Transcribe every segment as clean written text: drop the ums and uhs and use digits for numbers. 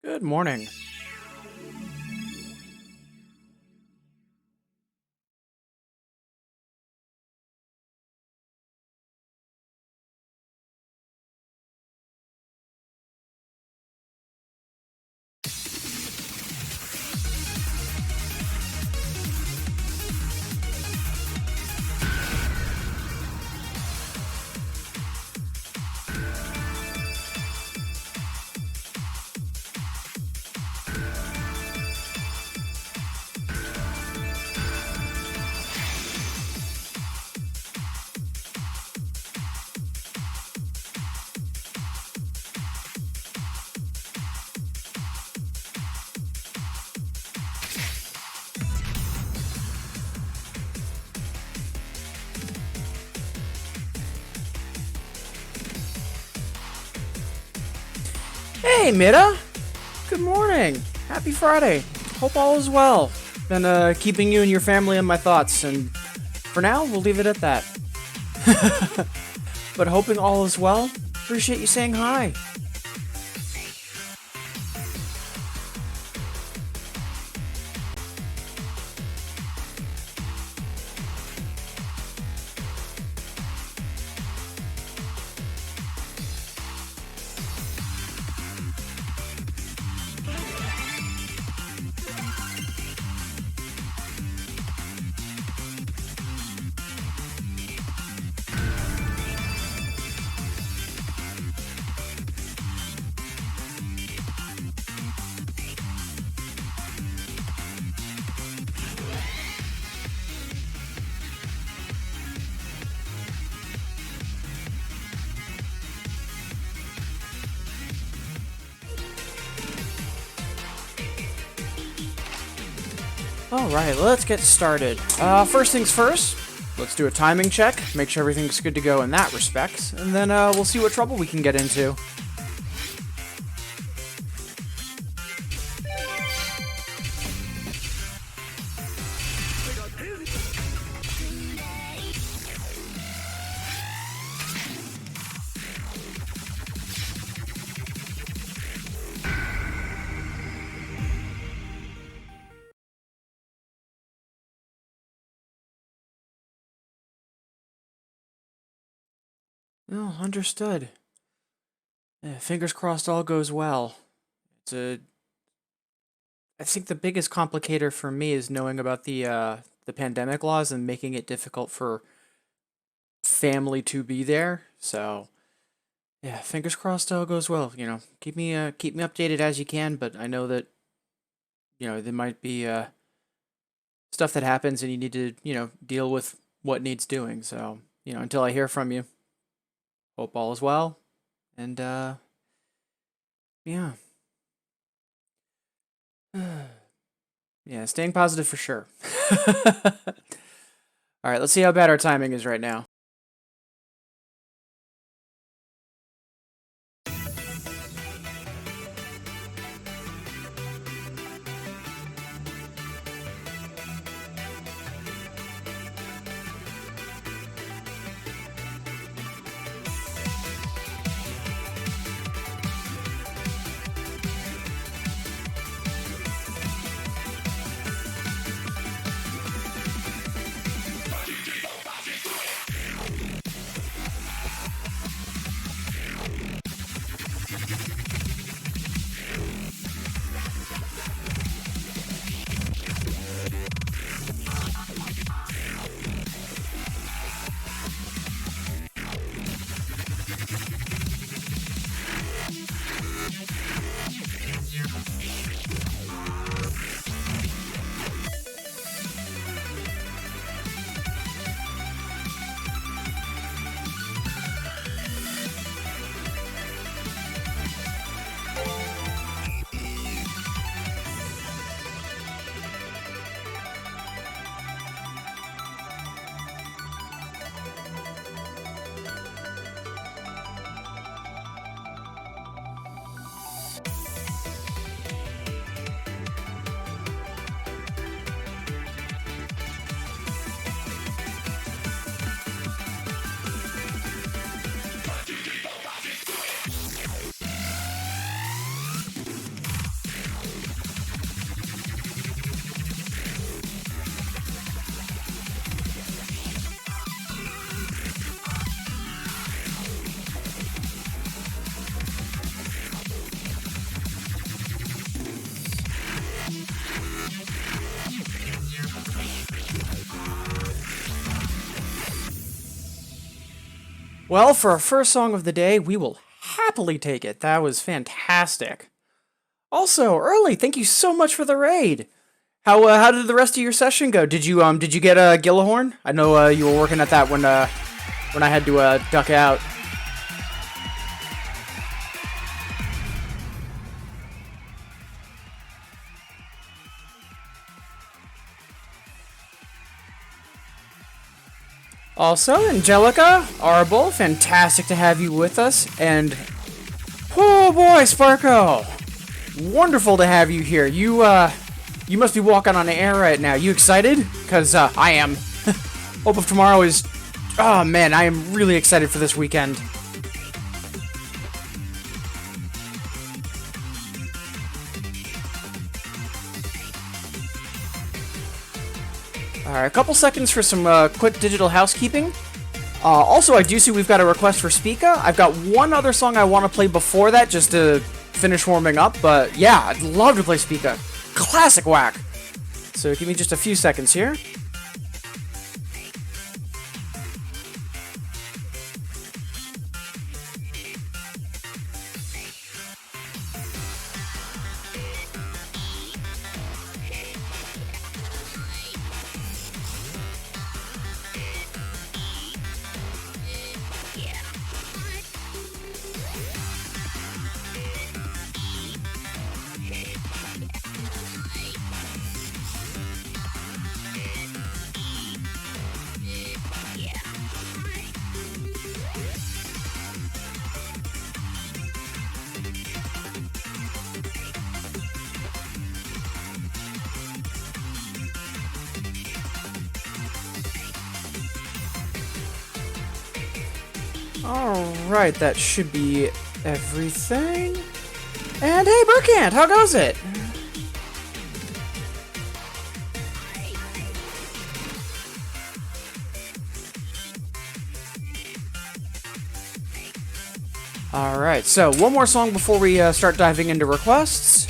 Good morning. Hey, Mida! Good morning! Happy Friday! Hope all is well. Been keeping you and your family in my thoughts, and for now, we'll leave it at that. But hoping all is well, appreciate you saying hi. Alright, let's get started. First things first, let's do a timing check, make sure everything's good to go in that respect, and then we'll see what trouble we can get into. Oh, understood. Fingers crossed all goes well. I think the biggest complicator for me is knowing about the pandemic laws and making it difficult for family to be there. So, yeah, fingers crossed all goes well. Keep me updated as you can, but I know that there might be stuff that happens and you need to, deal with what needs doing. So, until I hear from you, hope all is well. And yeah. Yeah, staying positive for sure. All right, let's see how bad our timing is right now. Well, for our first song of the day, we will happily take it. That was fantastic. Also, Early, thank you so much for the raid. How did the rest of your session go? Did you get a Gillahorn? I know you were working at that when I had to duck out. Also, Angelica, Arble, fantastic to have you with us, and oh boy, Sparko, wonderful to have you here. You must be walking on air right now. You excited? Cause I am. Hope of tomorrow is. Oh man, I am really excited for this weekend. Alright, a couple seconds for some quick digital housekeeping. Also, I do see we've got a request for Spica. I've got one other song I want to play before that, just to finish warming up, but yeah, I'd love to play Spica. Classic whack! So give me just a few seconds here. Alright, that should be everything. And hey, Burkant, how goes it? Alright, so one more song before we start diving into requests.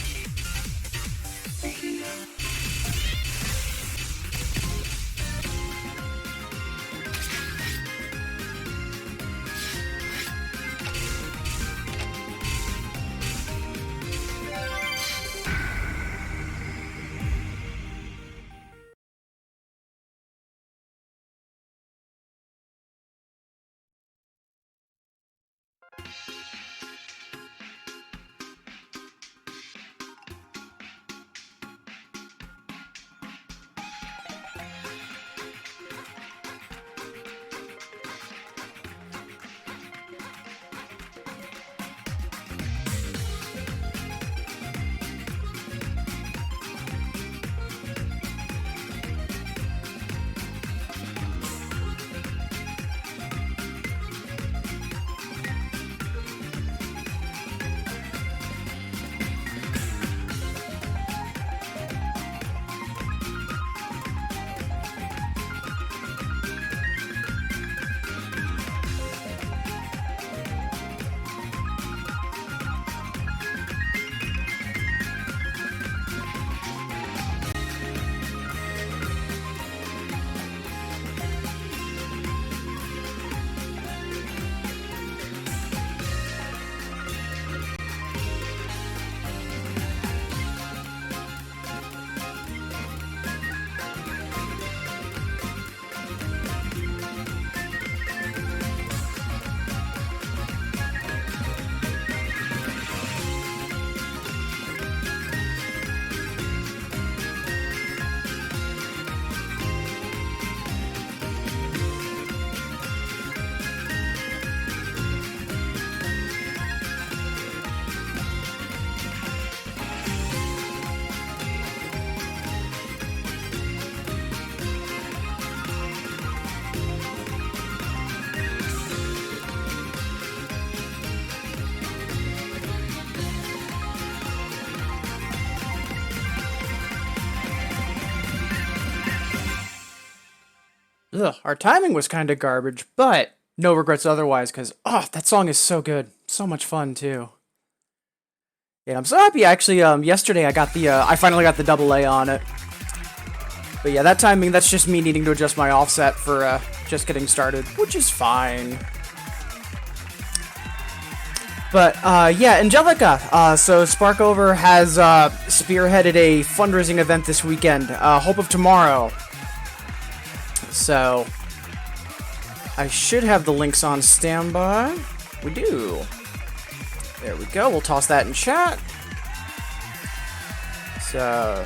Ugh, our timing was kind of garbage, but no regrets otherwise, because, oh, that song is so good. So much fun, too. Yeah, I'm so happy, actually, yesterday I finally got the double A on it. But yeah, that timing, that's just me needing to adjust my offset for, just getting started, which is fine. But yeah, Angelica. So Sparkover has spearheaded a fundraising event this weekend. Hope of Tomorrow. So I should have the links on standby. We do. There we go. We'll toss that in chat. So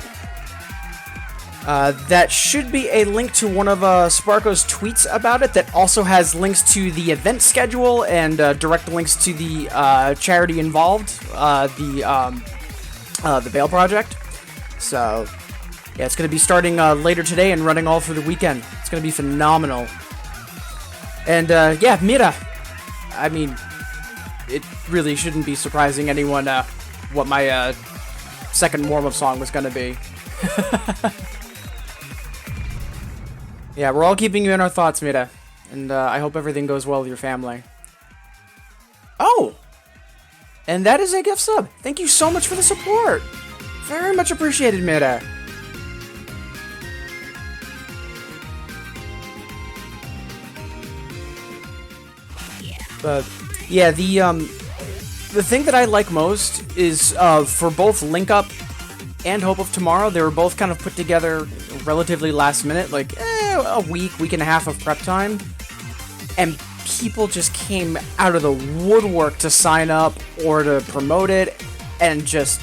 that should be a link to one of Sparko's tweets about it that also has links to the event schedule and direct links to the charity involved, the Veil Project. So, yeah, it's going to be starting later today and running all through the weekend. It's going to be phenomenal. And, yeah, Mira. I mean, it really shouldn't be surprising anyone what my second warm-up song was going to be. Yeah, we're all keeping you in our thoughts, Mira. And I hope everything goes well with your family. Oh! And that is a gift sub. Thank you so much for the support. Very much appreciated, Mira. But yeah, the thing that I like most is for both Link Up and Hope of Tomorrow, they were both kind of put together relatively last minute, like a week and a half of prep time, and people just came out of the woodwork to sign up or to promote it, and just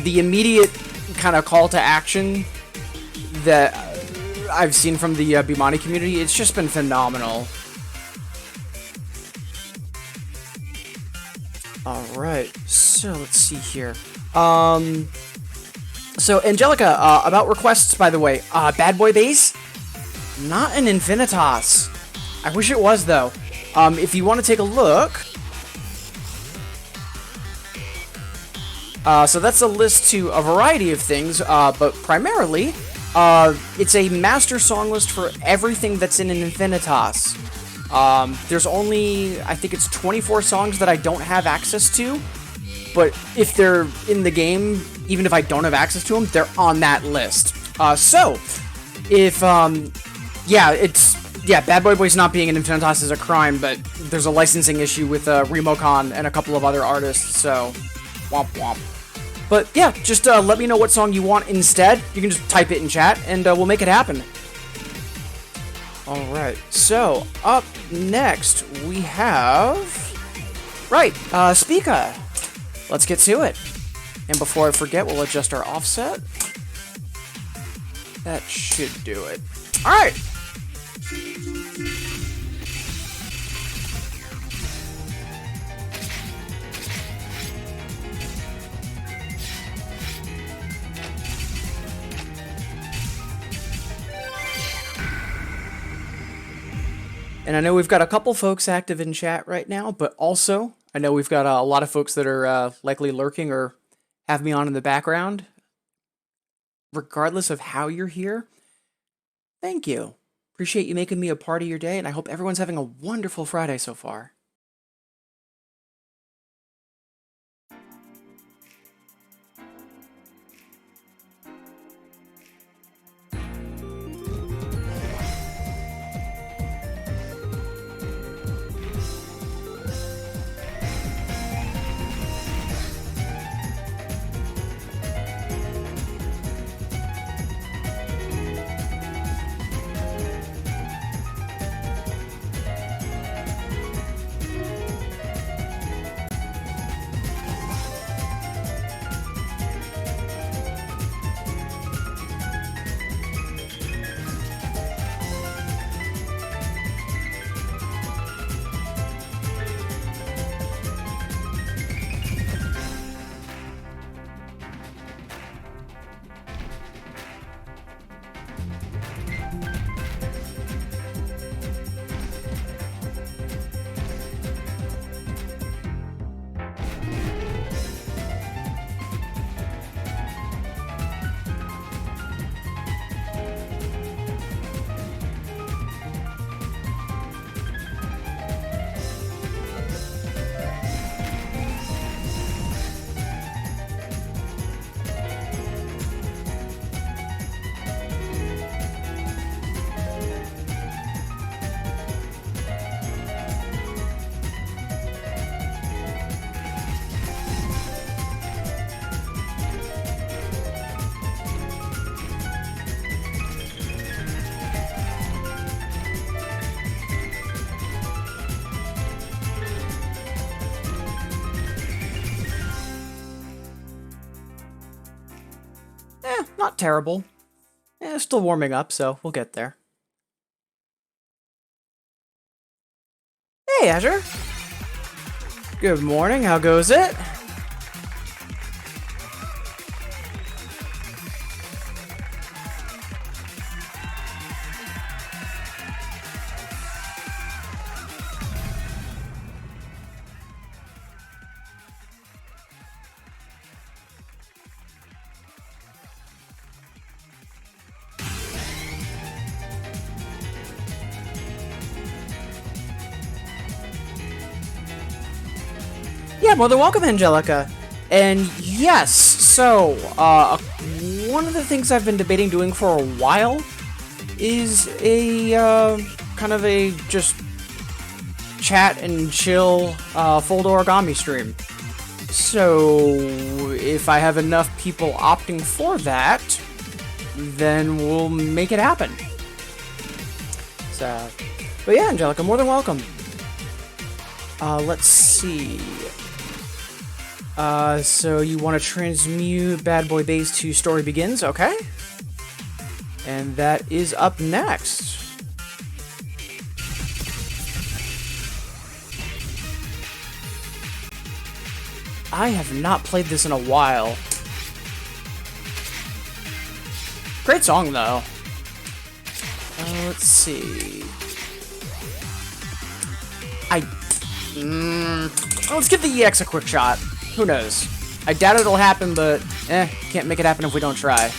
the immediate kind of call to action that I've seen from the Bimani community, it's just been phenomenal. Alright, so let's see here. So, Angelica, about requests, by the way. Bad Boy Bass? Not an Infinitas. I wish it was, though. If you want to take a look... so that's a list to a variety of things, but primarily, it's a master song list for everything that's in an Infinitas. There's only, I think it's 24 songs that I don't have access to, but if they're in the game, even if I don't have access to them, they're on that list. So, if, Bad Boy Boys not being an Infinitas is a crime, but there's a licensing issue with Remocon and a couple of other artists, so, womp womp. But yeah, just let me know what song you want instead. You can just type it in chat, and we'll make it happen. Alright, so, up next, we have... Right, Speaka. Let's get to it. And before I forget, we'll adjust our offset. That should do it. Alright! And I know we've got a couple folks active in chat right now, but also, I know we've got a lot of folks that are likely lurking or have me on in the background. Regardless of how you're here, thank you. Appreciate you making me a part of your day, and I hope everyone's having a wonderful Friday so far. not terrible. Still warming up, so we'll get there. Hey, Azure. Good morning, how goes it? Yeah, more than welcome, Angelica. And yes, so, one of the things I've been debating doing for a while is a, kind of a just chat and chill, fold origami stream. So, if I have enough people opting for that, then we'll make it happen. So, but yeah, Angelica, more than welcome. Let's see. So you want to transmute Bad Boy Base to Story Begins, okay? And that is up next. I have not played this in a while. Great song, though. Let's see. Let's give the EX a quick shot. Who knows? I doubt it'll happen, but can't make it happen if we don't try.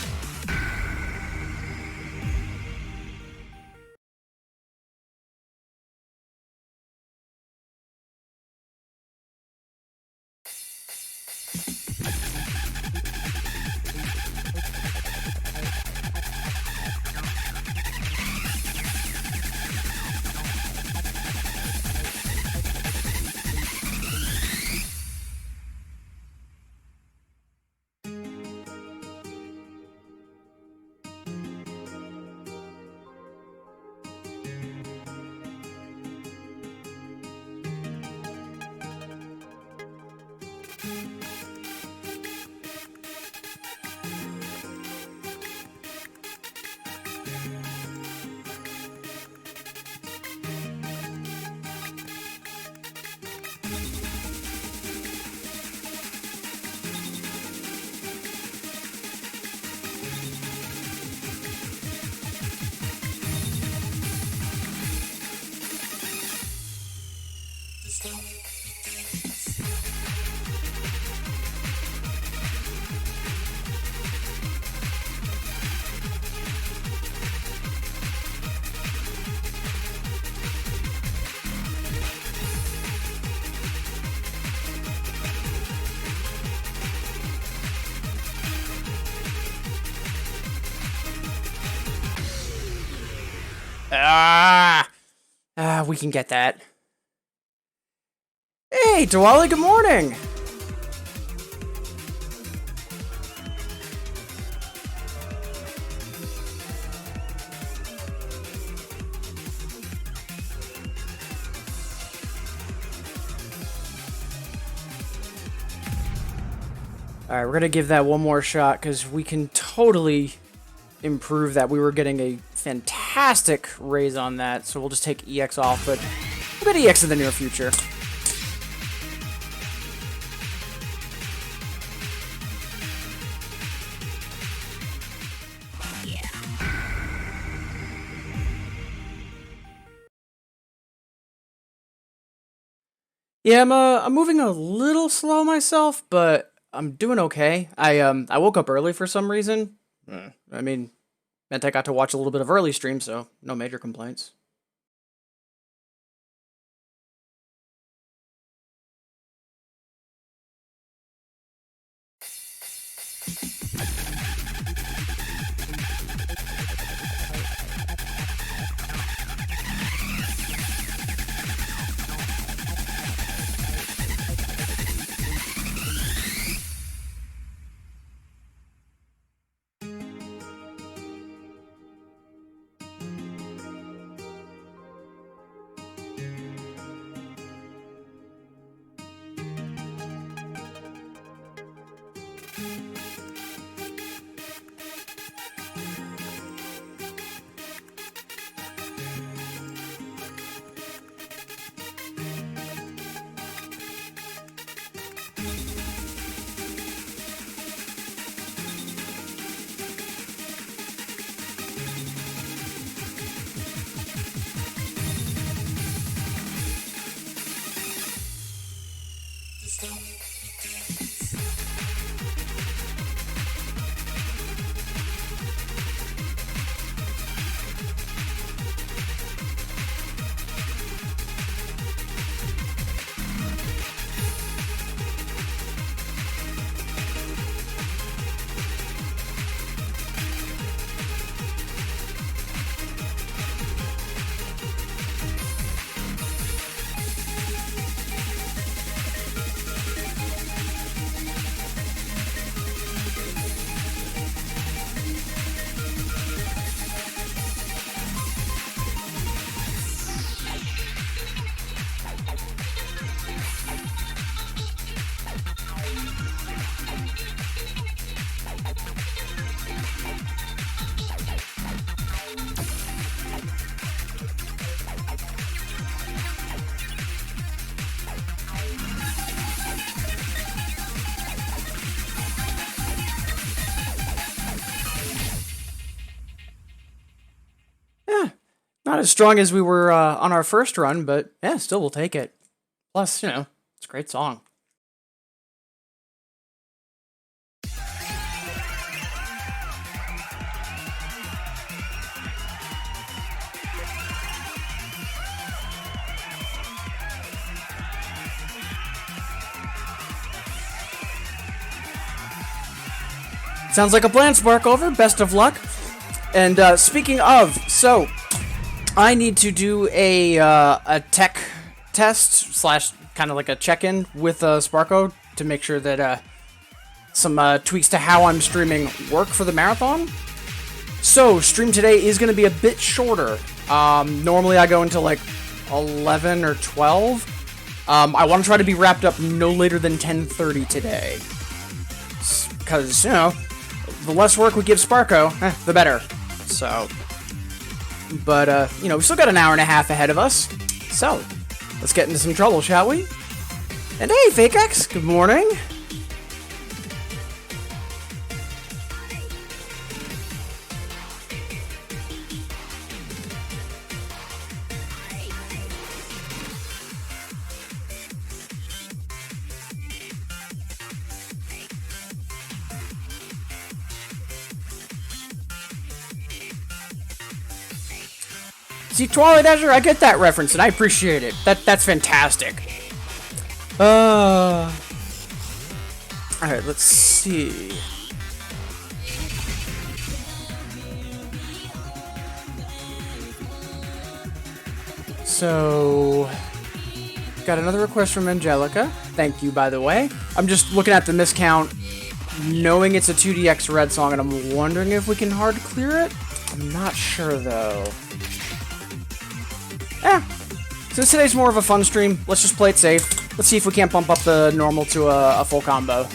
We can get that. Hey, Dwali, good morning! Alright, we're gonna give that one more shot, because we can totally improve that. We were getting a fantastic raise on that, so we'll just take EX off, but we'll get EX in the near future. Yeah, I'm moving a little slow myself, but I'm doing okay. I woke up early for some reason. I mean, meant I got to watch a little bit of early stream, so no major complaints. Yeah, not as strong as we were on our first run, but yeah, still we'll take it. Plus, it's a great song. Sounds like a plan, Sparkover. Best of luck. And speaking of, so I need to do a tech test slash kind of like a check-in with Sparko to make sure that some tweaks to how I'm streaming work for the marathon. So stream today is going to be a bit shorter. Normally I go until like 11 or 12. I want to try to be wrapped up no later than 10:30 today. Because, the less work we give Sparko, the better. So, but, we've still got an hour and a half ahead of us. So, let's get into some trouble, shall we? And hey, FakeX, good morning. See, Twilight Azure, I get that reference, and I appreciate it. That's fantastic. Alright, let's see. So, got another request from Angelica. Thank you, by the way. I'm just looking at the miscount, knowing it's a 2DX Red song, and I'm wondering if we can hard clear it. I'm not sure, though. Since today's more of a fun stream, let's just play it safe. Let's see if we can't bump up the normal to a full combo.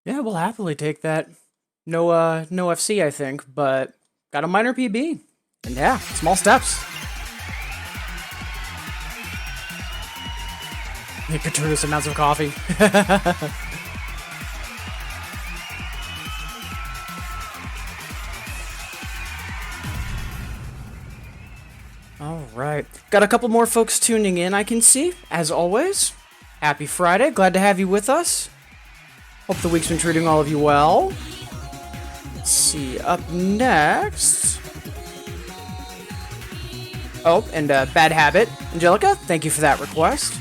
Yeah, we'll happily take that. No, no FC, I think, but got a minor PB. And yeah, small steps. Gratuitous amounts of coffee. All right. Got a couple more folks tuning in, I can see, as always. Happy Friday. Glad to have you with us. Hope the week's been treating all of you well. Let's see. Up next. Oh, and Bad Habit. Angelica, thank you for that request.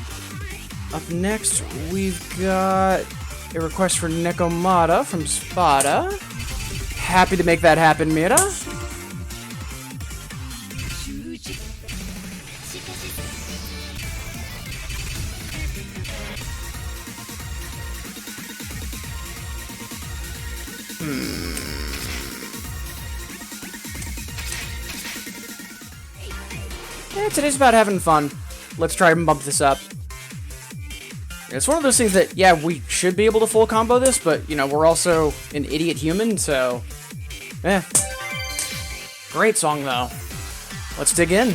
Up next, we've got a request for Nekomata from Spada. Happy to make that happen, Mira. Yeah, today's about having fun. Let's try and bump this up. It's one of those things that, yeah, we should be able to full combo this, but, you know, we're also an idiot human, so... eh. Great song, though. Let's dig in.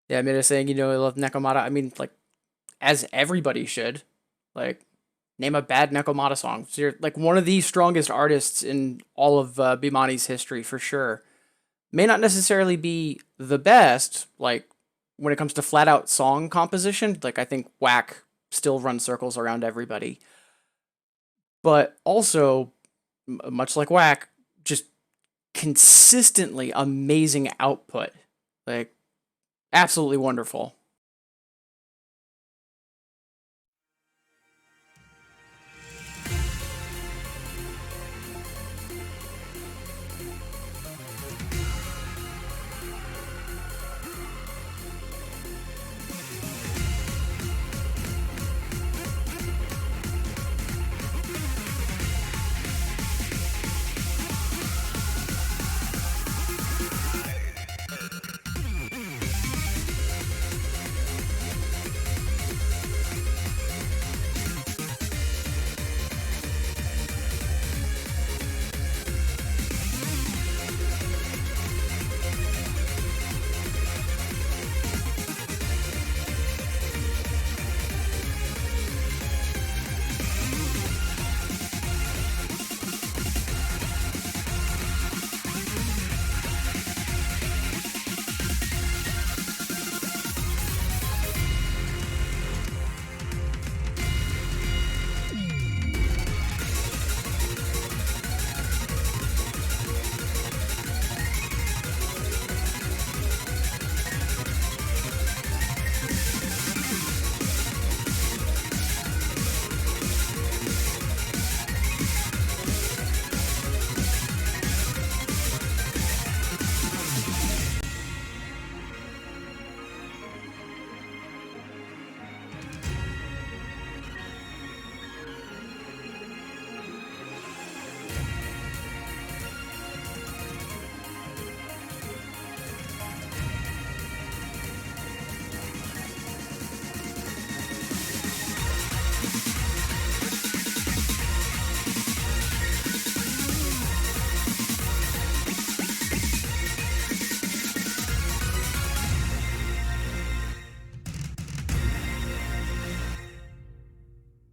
Yeah, Mira saying, you know, I love Nekomata. I mean, like, as everybody should. Like, name a bad Nekomata song. So you're, like, one of the strongest artists in all of Bimani's history, for sure. May not necessarily be the best, like, when it comes to flat-out song composition. Like, I think Whack still runs circles around everybody. But also, much like Whack, just consistently amazing output. Like, absolutely wonderful.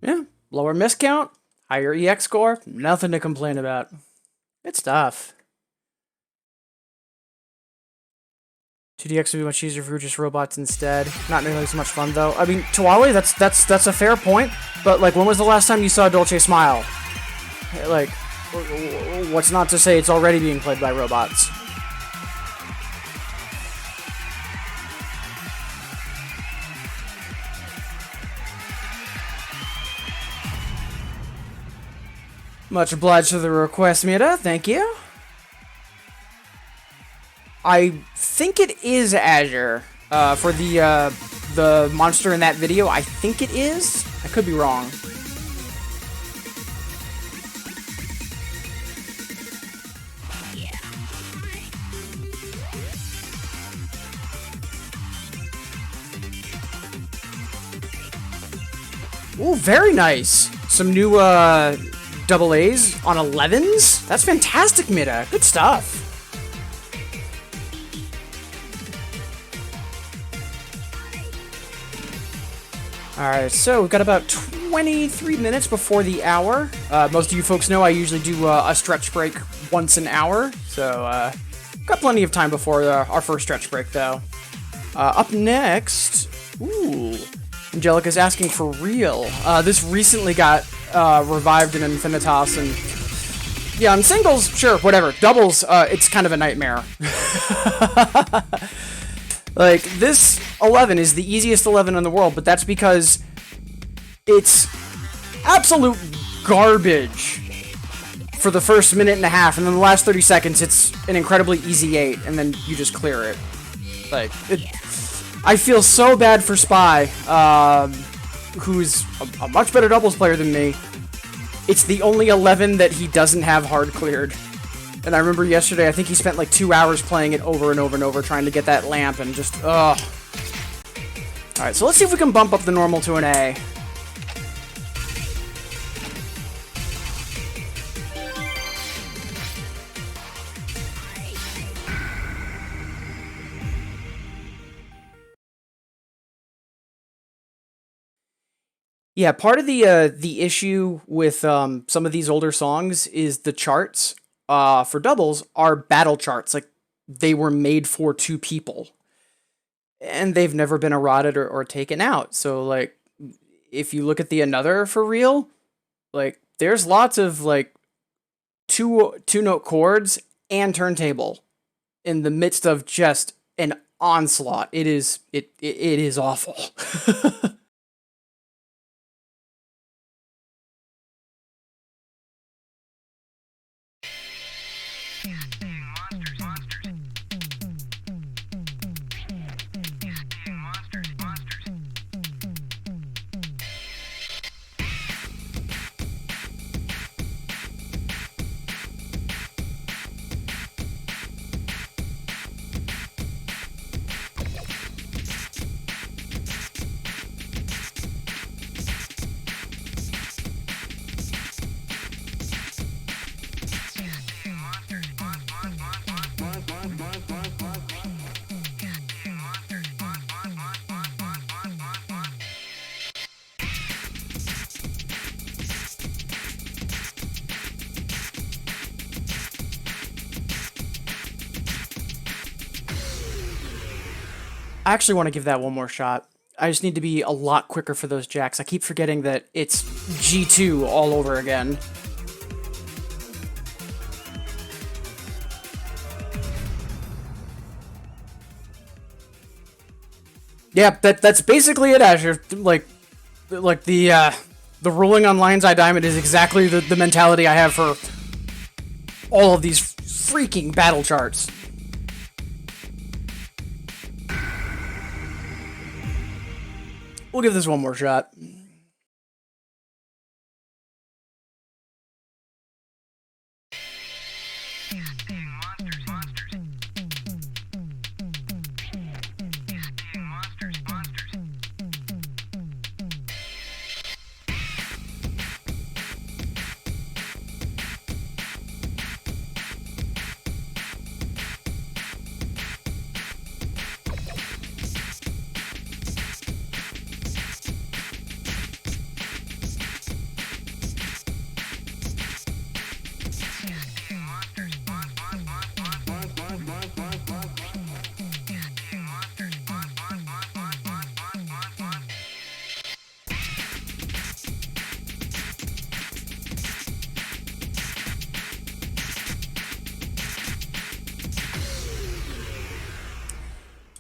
Yeah, lower miscount, higher EX score, nothing to complain about. Good stuff. 2DX would be much easier for just robots instead. Not nearly so much fun though. I mean, Tawali, that's a fair point. But like, when was the last time you saw Dolce Smile? Like, what's not to say it's already being played by robots? Much obliged for the request, Mira. Thank you. I think it is Azure for the monster in that video. I think it is. I could be wrong. Ooh, very nice. Some new double A's on 11s. That's fantastic, Mida. Good stuff. Alright, so we've got about 23 minutes before the hour. Most of you folks know I usually do a stretch break once an hour, so got plenty of time before our first stretch break, though. Up next, ooh, Angelica's asking for real. This recently got revived in Infinitas, and yeah, on singles, sure, whatever. Doubles, it's kind of a nightmare. Like, this 11 is the easiest 11 in the world, but that's because it's absolute garbage for the first minute and a half, and then the last 30 seconds, it's an incredibly easy 8, and then you just clear it. Like, I feel so bad for Spy, who's a much better doubles player than me. It's the only 11 that he doesn't have hard cleared. And I remember yesterday, I think he spent like 2 hours playing it over and over and over, trying to get that lamp, and just, ugh. Alright, so let's see if we can bump up the normal to an A. Yeah, part of the issue with some of these older songs is the charts for doubles are battle charts. Like, they were made for 2 people, and they've never been eroded or taken out. So, like, if you look at the Another for real, like, there's lots of like two-note chords and turntable in the midst of just an onslaught. It is awful. I actually want to give that one more shot. I just need to be a lot quicker for those jacks. I keep forgetting that it's G2 all over again. Yeah, that's basically it, Asher. Like the ruling on Lion's Eye Diamond is exactly the mentality I have for all of these freaking battle charts. We'll give this one more shot.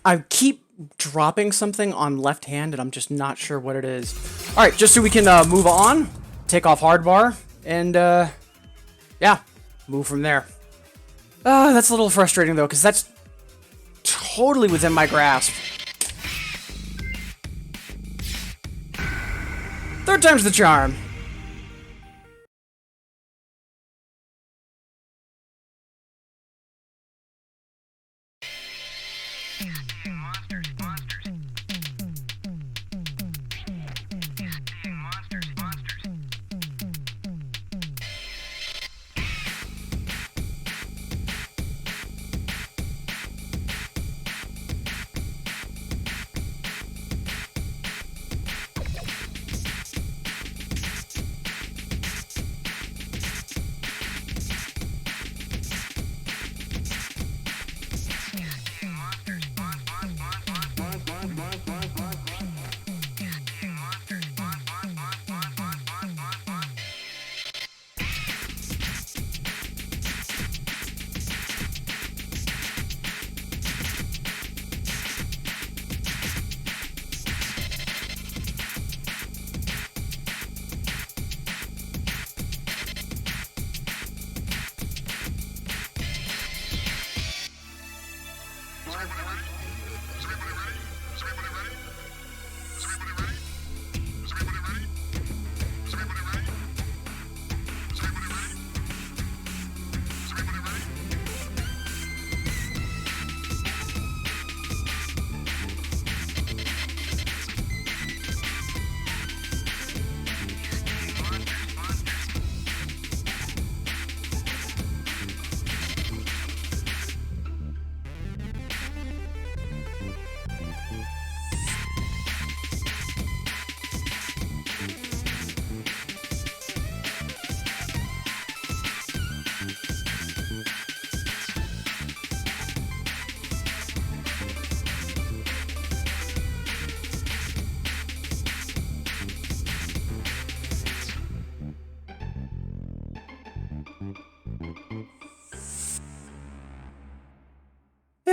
I keep dropping something on left hand, and I'm just not sure what it is. All right, just so we can move on, take off hard bar, and yeah, move from there. That's a little frustrating, though, because that's totally within my grasp. Third time's the charm.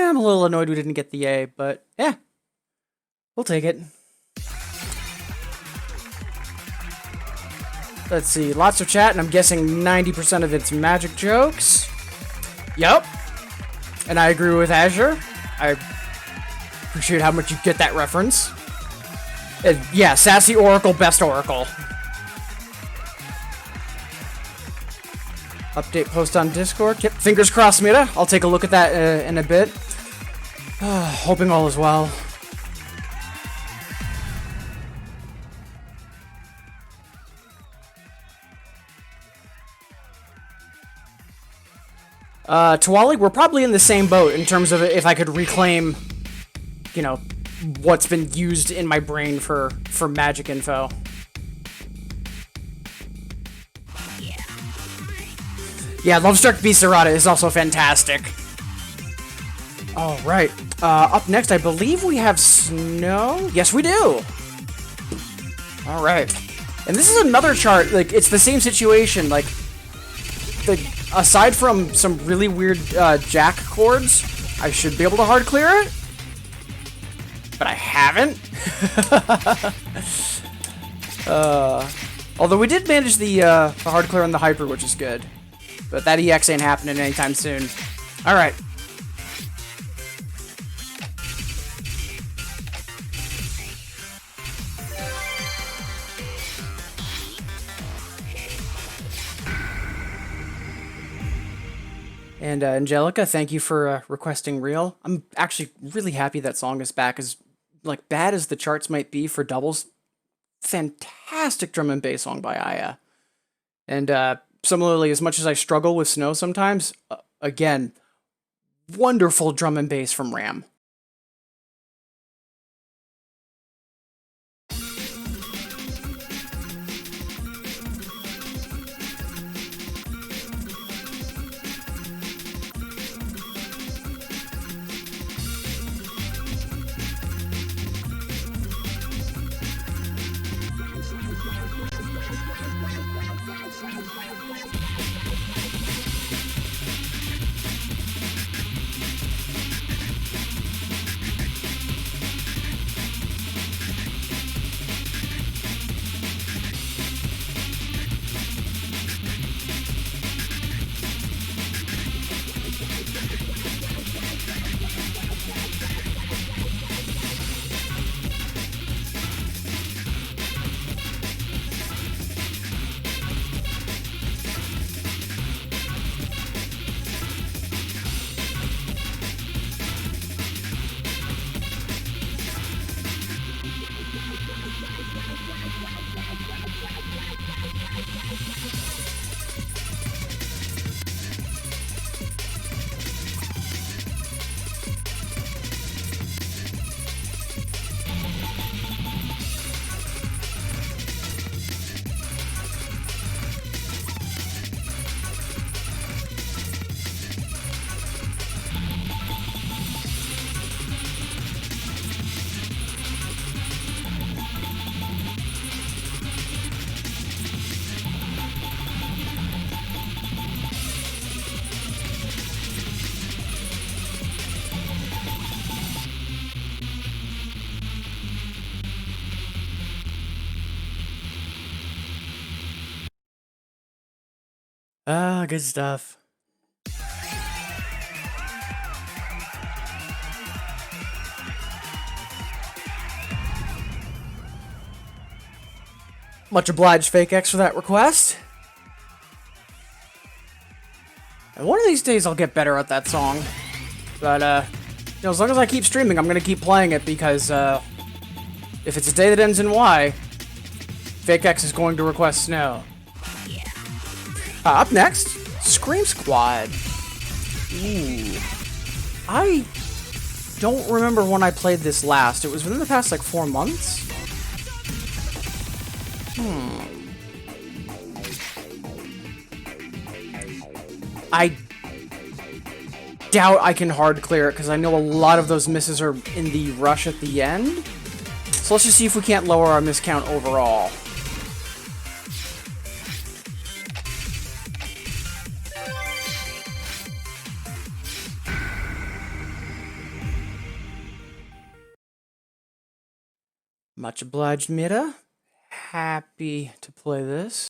I'm a little annoyed we didn't get the A, but yeah, we'll take it. Let's see, lots of chat, and I'm guessing 90% of it's magic jokes. Yup. And I agree with Azure. I appreciate how much you get that reference. Yeah, Sassy Oracle, best Oracle. Update post on Discord. Yep, fingers crossed, Mita. I'll take a look at that in a bit. Hoping all is well. Tuwali, we're probably in the same boat in terms of if I could reclaim, you know, what's been used in my brain for magic info. Yeah, Lovestruck Beast Errata is also fantastic. All right. Up next, I believe we have Snow. Yes, we do. All right. And this is another chart. Like, it's the same situation. Like, aside from some really weird Jack chords, I should be able to hard clear it. But I haven't. Although we did manage the hard clear on the Hyper, which is good. But that EX ain't happening anytime soon. Alright. And Angelica, thank you for requesting Real. I'm actually really happy that song is back. As like bad as the charts might be for doubles, fantastic drum and bass song by Aya. And similarly, as much as I struggle with Snow sometimes, again, wonderful drum and bass from Ram. Good stuff. Much obliged, Fake X, for that request. And one of these days I'll get better at that song. But, you know, as long as I keep streaming, I'm gonna keep playing it because, if it's a day that ends in Y, Fake X is going to request Snow. Up next, Scream Squad. Ooh. I don't remember when I played this last. It was within the past, like, 4 months? I doubt I can hard clear it, because I know a lot of those misses are in the rush at the end. So let's just see if we can't lower our miss count overall. Much obliged, Mira. Happy to play this.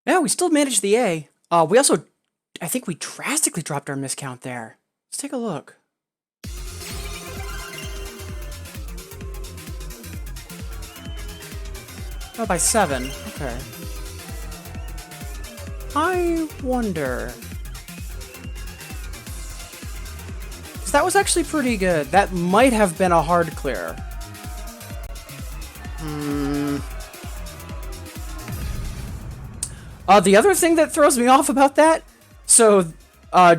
No, we still managed the A. We also, I think we drastically dropped our miscount there. Let's take a look. Oh, by 7. Okay. I wonder. 'Cause that was actually pretty good. That might have been a hard clear. The other thing that throws me off about that, so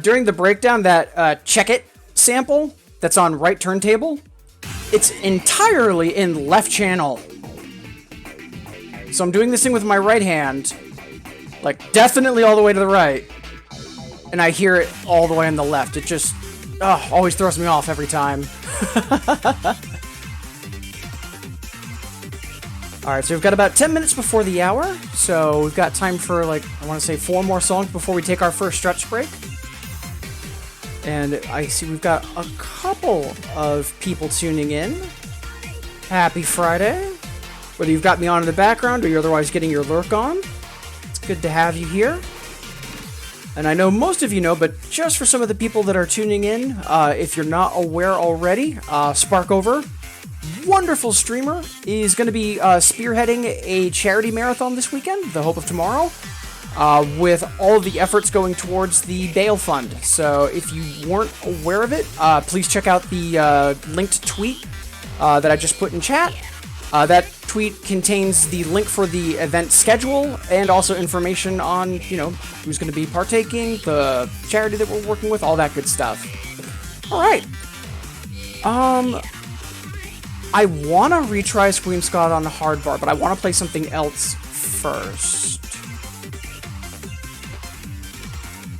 during the breakdown, that check it sample that's on right turntable, it's entirely in left channel. So I'm doing this thing with my right hand, like definitely all the way to the right, and I hear it all the way on the left. It just always throws me off every time. Alright, so we've got about 10 minutes before the hour, so we've got time for, like, I want to say 4 more songs before we take our first stretch break. And I see we've got a couple of people tuning in. Happy Friday. Whether you've got me on in the background or you're otherwise getting your lurk on, it's good to have you here. And I know most of you know, but just for some of the people that are tuning in, if you're not aware already, Sparkover, wonderful streamer, is going to be spearheading a charity marathon this weekend, The Hope of Tomorrow, with all of the efforts going towards the bail fund. So if you weren't aware of it, please check out the linked tweet that I just put in chat. That tweet contains the link for the event schedule and also information on, you know, who's going to be partaking, the charity that we're working with, all that good stuff. All right. I want to retry Scream Squad on the hard bar, but I want to play something else first.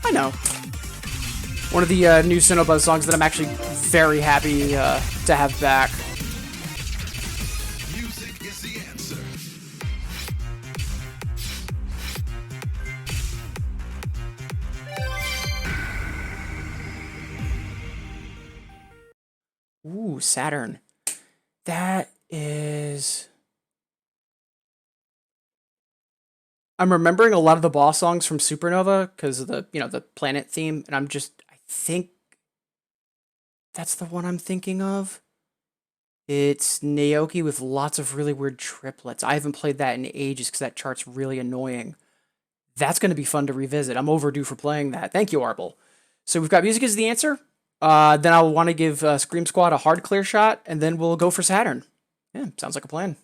I know. One of the new Cinebuzz songs that I'm actually very happy to have back. Music is the answer. Ooh, Saturn. That is... I'm remembering a lot of the boss songs from Supernova because of the, you know, the planet theme, and I think that's the one I'm thinking of. It's Naoki with lots of really weird triplets. I haven't played that in ages because that chart's really annoying. That's going to be fun to revisit. I'm overdue for playing that. Thank you, Arble. So we've got Music is the Answer. Then I'll want to give Scream Squad a hard clear shot, and then we'll go for Saturn. Yeah, sounds like a plan.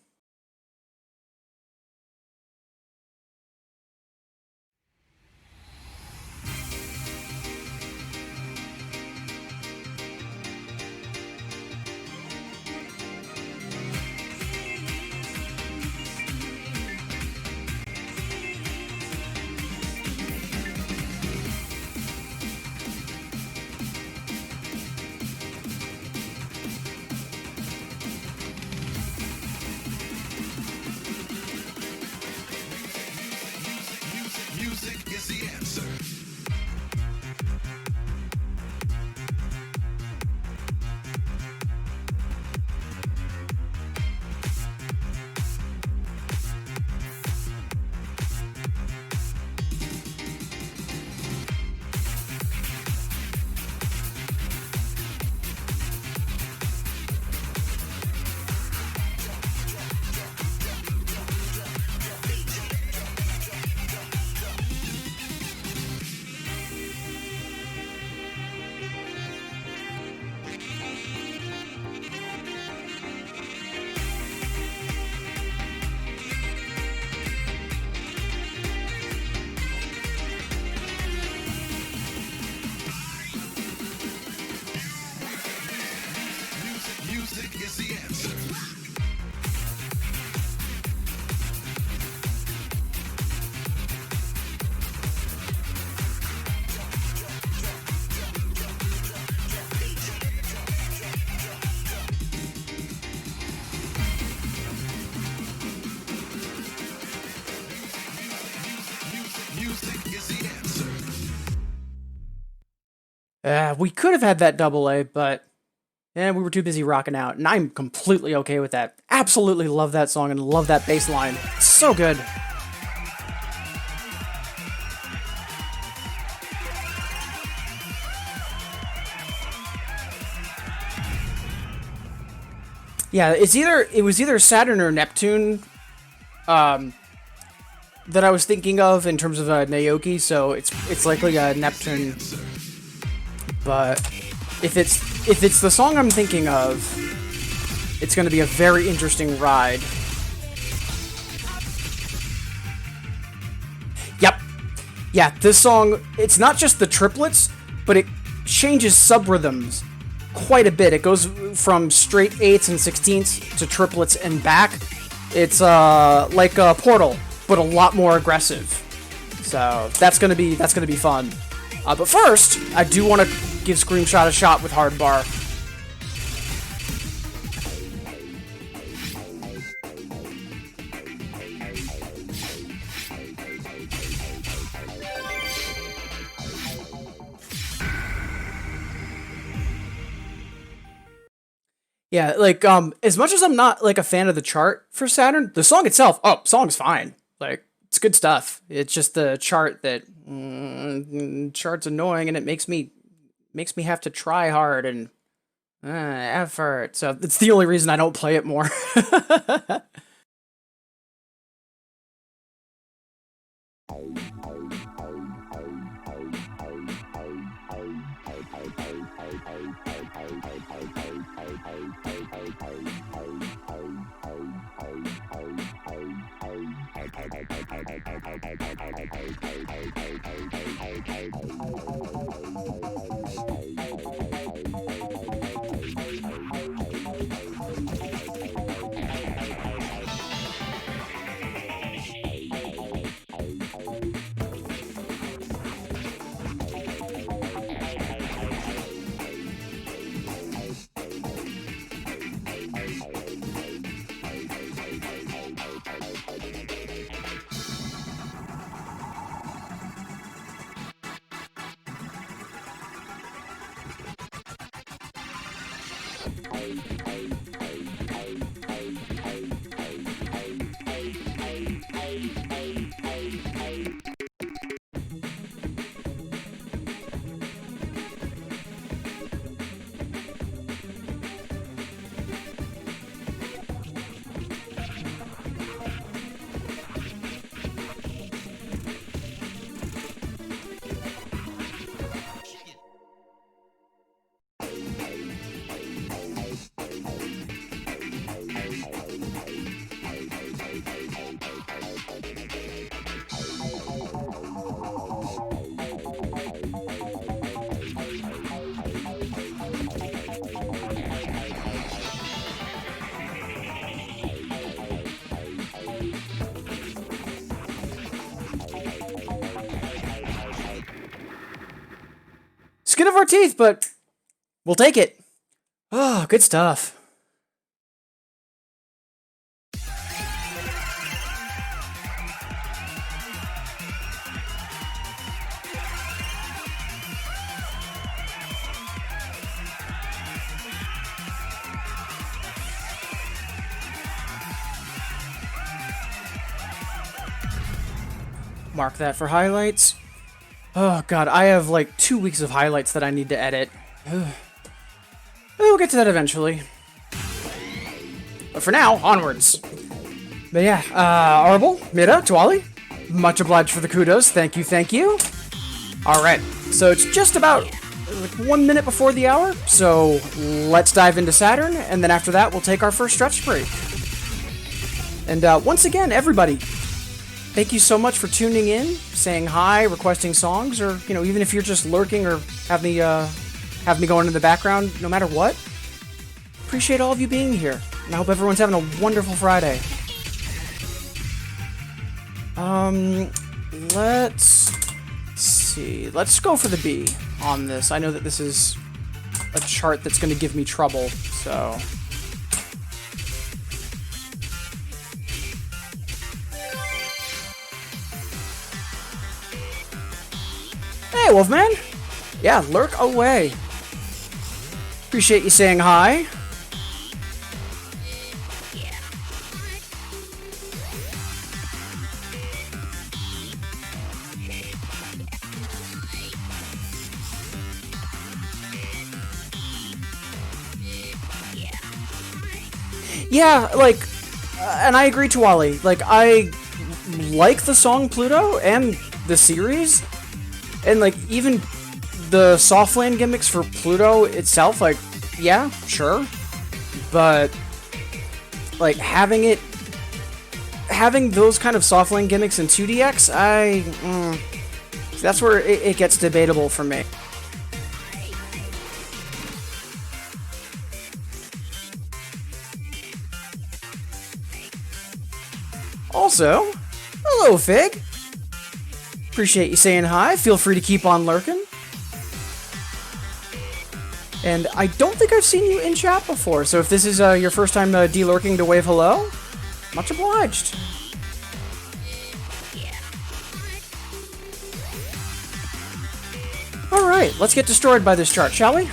We could have had that double A, but we were too busy rocking out, and I'm completely okay with that. Absolutely love that song and love that bass line. It's so good. Yeah, it was either Saturn or Neptune that I was thinking of in terms of Naoki, so it's likely Neptune. But if it's the song I'm thinking of, it's going to be a very interesting ride. Yep. Yeah, this song, it's not just the triplets, but it changes sub-rhythms quite a bit. It goes from straight 8ths and 16ths to triplets and back. It's like a Portal, but a lot more aggressive. So that's gonna be fun. But first, I do want to give Screamshot a shot with Hard Bar. Yeah, like, as much as I'm not, like, a fan of the chart for Saturn, the song itself, song's fine. Like, it's good stuff. It's just the chart that, chart's annoying, and it makes me have to try hard and, effort. So, it's the only reason I don't play it more. Skin of our teeth, but we'll take it. Oh, good stuff. Mark that for highlights. Oh god, I have like 2 weeks of highlights that I need to edit. We'll get to that eventually. But for now, onwards. But yeah, Arbol, Mira, Tuali, much obliged for the kudos. Thank you, thank you. Alright, so it's just about like 1 minute before the hour, so let's dive into Saturn, and then after that, we'll take our first stretch break. And once again, everybody, thank you so much for tuning in, saying hi, requesting songs, or, you know, even if you're just lurking or have me going in the background, no matter what. Appreciate all of you being here, and I hope everyone's having a wonderful Friday. Let's see. Let's go for the B on this. I know that this is a chart that's going to give me trouble, so... Hey, Wolfman. Yeah, lurk away. Appreciate you saying hi. Yeah, like, and I agree, Tuwali. Like, I like the song Pluto and the series, and like even the softland gimmicks for Pluto itself. Like, yeah, sure, but like having those kind of softland gimmicks in 2DX, that's where it gets debatable for me. Also, hello, Fig. Appreciate you saying hi. Feel free to keep on lurking. And I don't think I've seen you in chat before, so if this is your first time de-lurking to wave hello, much obliged. Alright, let's get destroyed by this chart, shall we?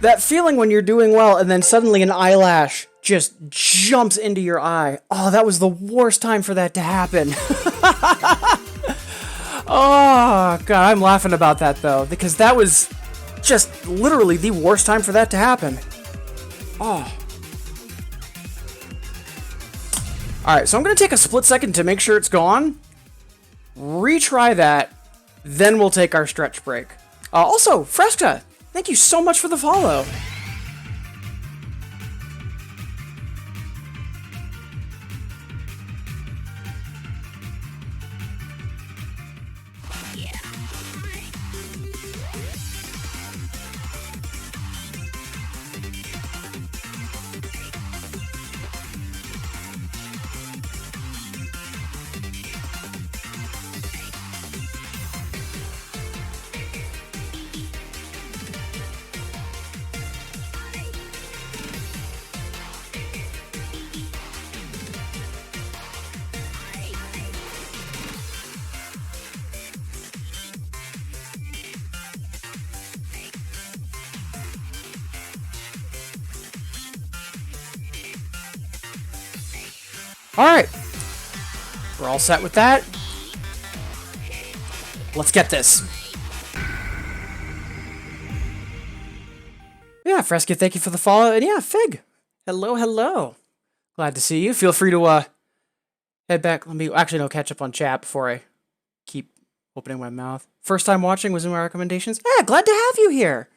That feeling when you're doing well and then suddenly an eyelash just jumps into your eye. Oh, that was the worst time for that to happen. Oh, God, I'm laughing about that, though, because that was just literally the worst time for that to happen. Oh. Alright, so I'm going to take a split second to make sure it's gone. Retry that. Then we'll take our stretch break. Also, Fresca, thank you so much for the follow. Alright. We're all set with that. Let's get this. Yeah, Fresca, thank you for the follow. And yeah, Fig. Hello, hello. Glad to see you. Feel free to head back. Let me actually catch up on chat before I keep opening my mouth. First time watching was in my recommendations. Yeah, glad to have you here.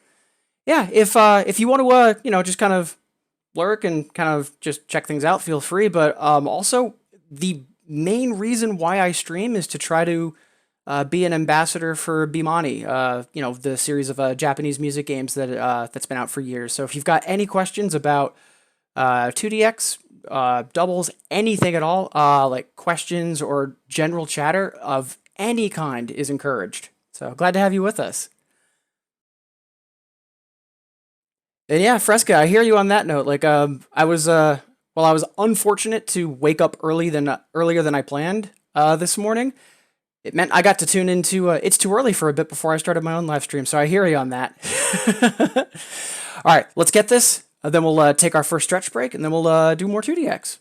Yeah, if you want to just kind of lurk and kind of just check things out, feel free. But also, the main reason why I stream is to try to be an ambassador for Bimani, the series of Japanese music games that's been out for years. So if you've got any questions about 2DX, doubles, anything at all, like questions or general chatter of any kind is encouraged. So glad to have you with us. And yeah, Fresca, I hear you on that note. Like, I was well, I was unfortunate to wake up earlier than I planned this morning. It meant I got to tune into It's Too Early for a bit before I started my own live stream, so I hear you on that. All right, let's get this. Then we'll take our first stretch break, and then we'll do more 2DX.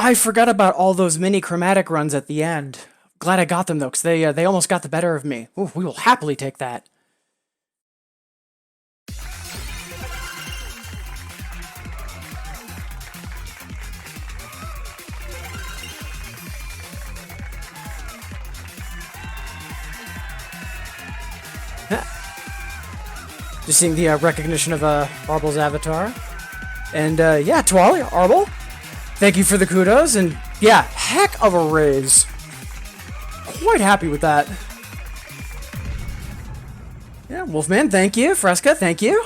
I forgot about all those mini chromatic runs at the end. Glad I got them though, because they almost got the better of me. Ooh, we will happily take that. Just seeing the recognition of Arbel's avatar. And yeah, to all Arbel, thank you for the kudos, and yeah, heck of a raise. Quite happy with that. Yeah, Wolfman, thank you. Fresca, thank you.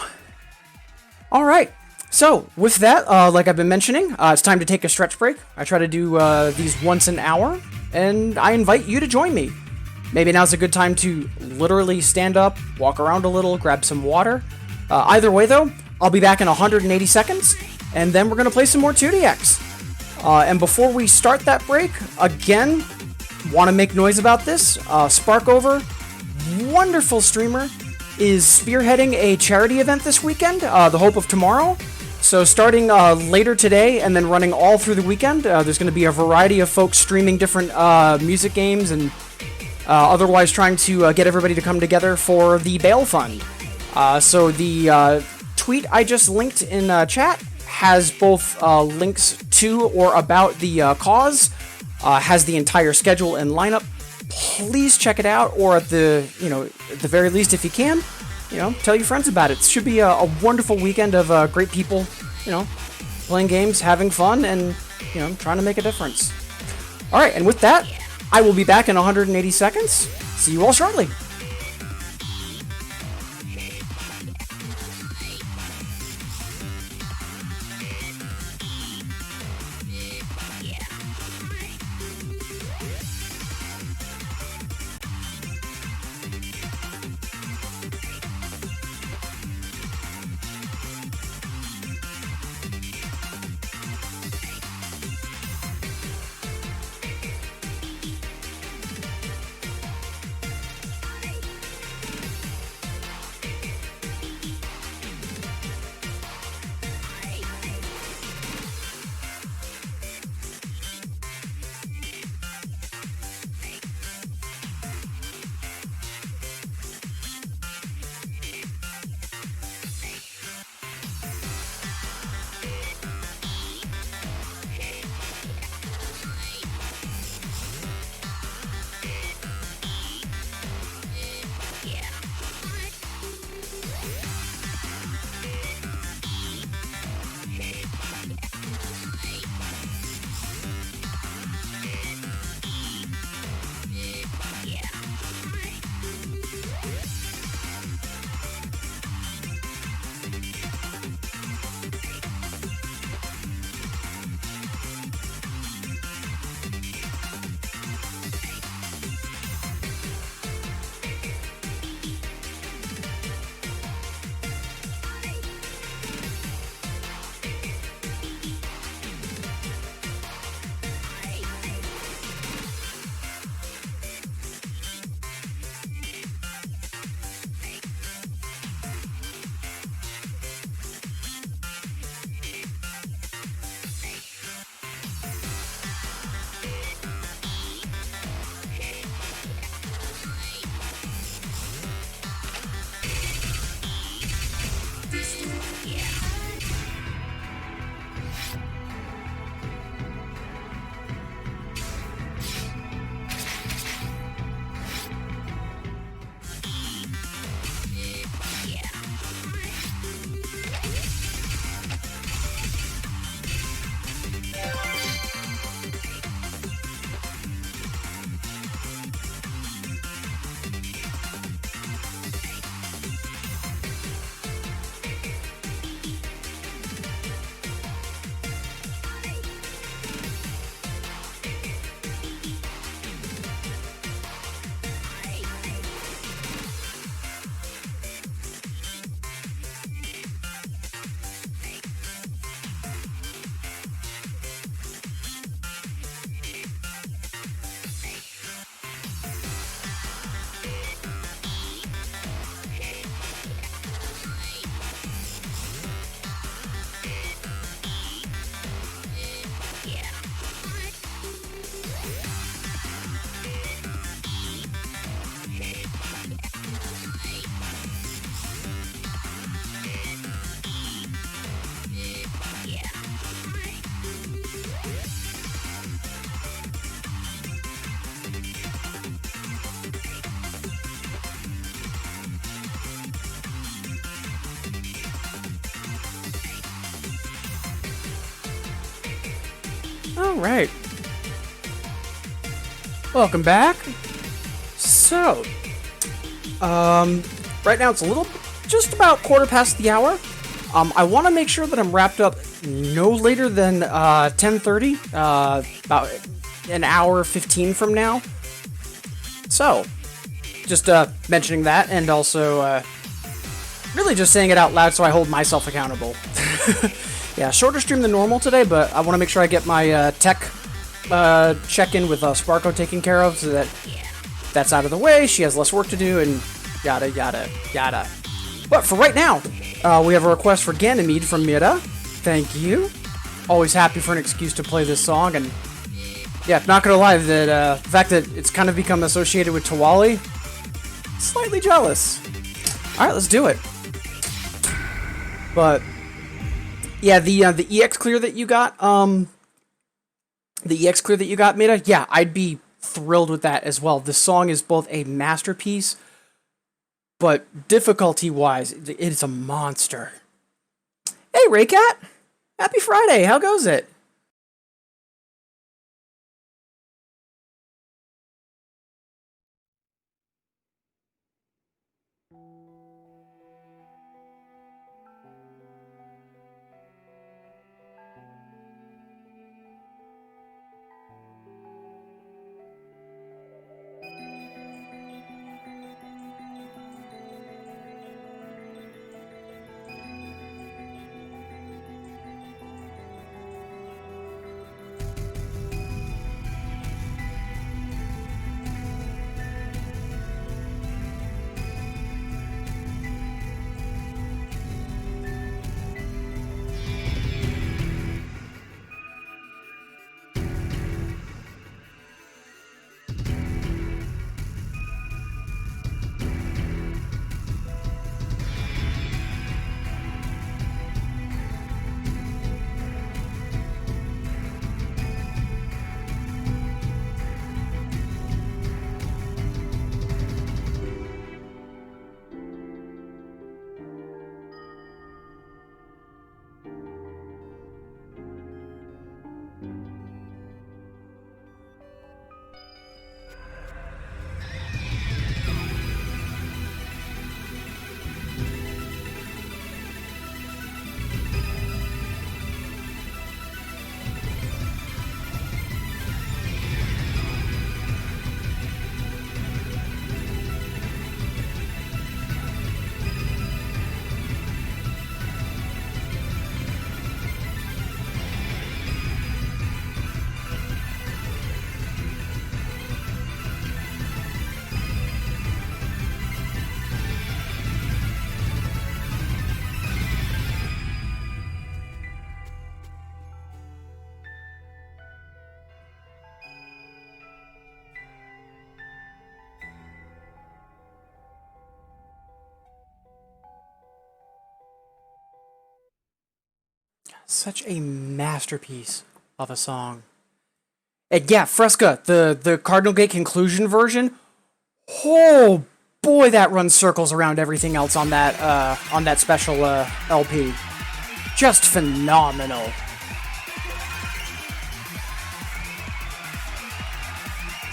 All right. So, with that, like I've been mentioning, it's time to take a stretch break. I try to do these once an hour, and I invite you to join me. Maybe now's a good time to literally stand up, walk around a little, grab some water. Either way, though, I'll be back in 180 seconds, and then we're going to play some more 2DX. And before we start that break, again, want to make noise about this. Sparkover, wonderful streamer, is spearheading a charity event this weekend, The Hope of Tomorrow. So starting later today and then running all through the weekend, there's going to be a variety of folks streaming different music games and otherwise trying to get everybody to come together for the bail fund. So the tweet I just linked in chat has both links to or about the cause, has the entire schedule and lineup. Please check it out, or at the very least, if you can, tell your friends about it. It should be a wonderful weekend of great people, playing games, having fun, and trying to make a difference. All right, and with that, I will be back in 180 seconds. See you all shortly. All right. Welcome back. So, right now it's a little, just about quarter past the hour. I want to make sure that I'm wrapped up no later than 10:30, about an hour 15 from now. So, just mentioning that, and also really just saying it out loud so I hold myself accountable. Yeah, shorter stream than normal today, but I want to make sure I get my tech check-in with Sparko taken care of, so that that's out of the way, she has less work to do, and yada yada yada. But for right now, we have a request for Ganymede from Mira. Thank you. Always happy for an excuse to play this song, and yeah, not gonna lie, that the fact that it's kind of become associated with Tawali, slightly jealous. Alright, let's do it. But yeah, the EX clear that you got, Mira, yeah, I'd be thrilled with that as well. This song is both a masterpiece, but difficulty-wise, it is a monster. Hey, Raycat! Happy Friday, how goes it? Such a masterpiece of a song. And yeah, Fresca, the Cardinal Gate conclusion version. Oh boy, that runs circles around everything else on that special LP. Just phenomenal.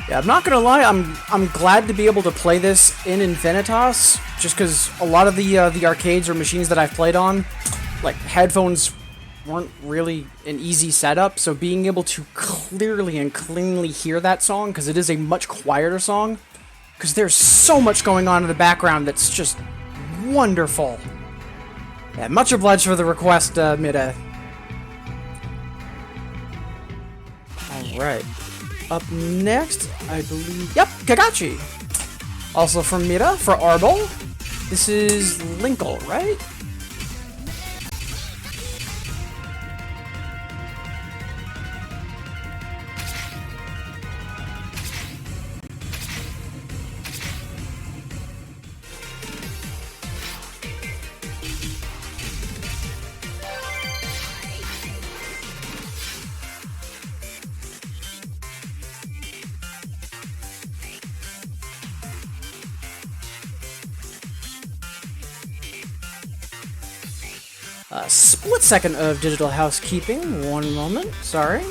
Yeah, I'm not gonna lie, I'm glad to be able to play this in Infinitas, just because a lot of the arcades or machines that I've played on, like headphones weren't really an easy setup, so being able to clearly and cleanly hear that song, because it is a much quieter song, because there's so much going on in the background that's just wonderful. Yeah, much obliged for the request, Mida. Alright. Up next, I believe... Yep, Kagachi! Also from Mida, for Arbol. This is Linkle, right? Split second of digital housekeeping. One moment, sorry.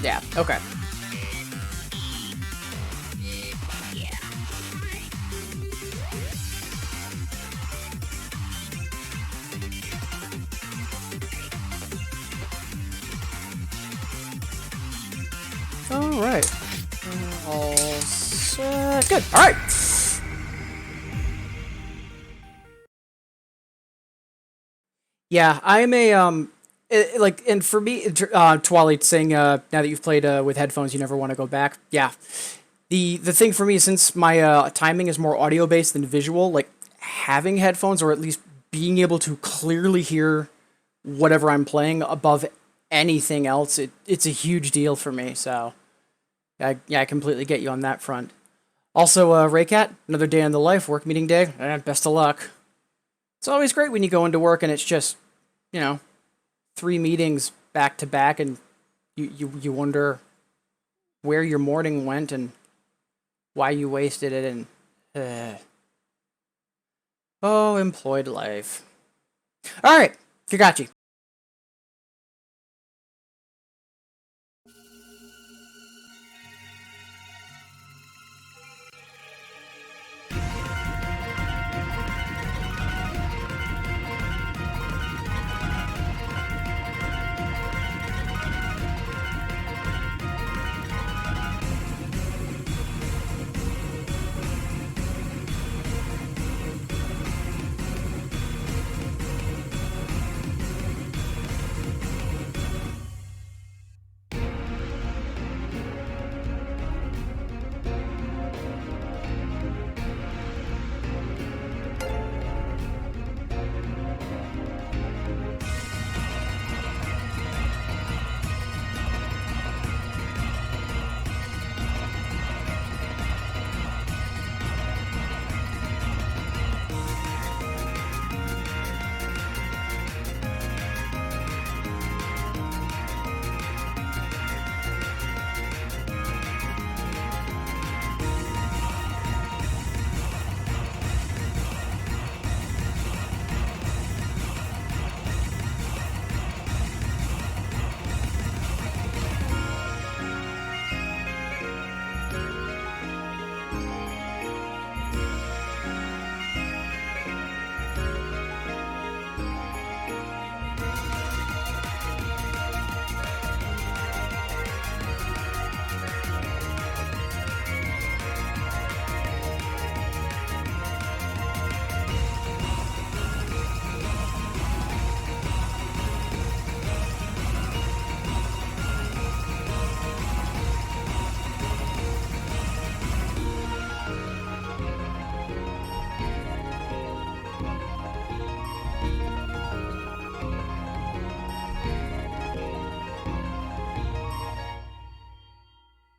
Yeah, okay. Alright. All set. Good. Alright. Yeah, I'm a like, and for me, Twali saying now that you've played with headphones, you never want to go back. Yeah, the thing for me, since my timing is more audio based than visual, like having headphones or at least being able to clearly hear whatever I'm playing above anything else, it's a huge deal for me. So yeah, I completely get you on that front. Also, Raycat, another day in the life, work meeting day. Best of luck. It's always great when you go into work and it's just, you know, 3 meetings back to back, and you wonder where your morning went and why you wasted it, and oh, employed life. All right, Kagachi.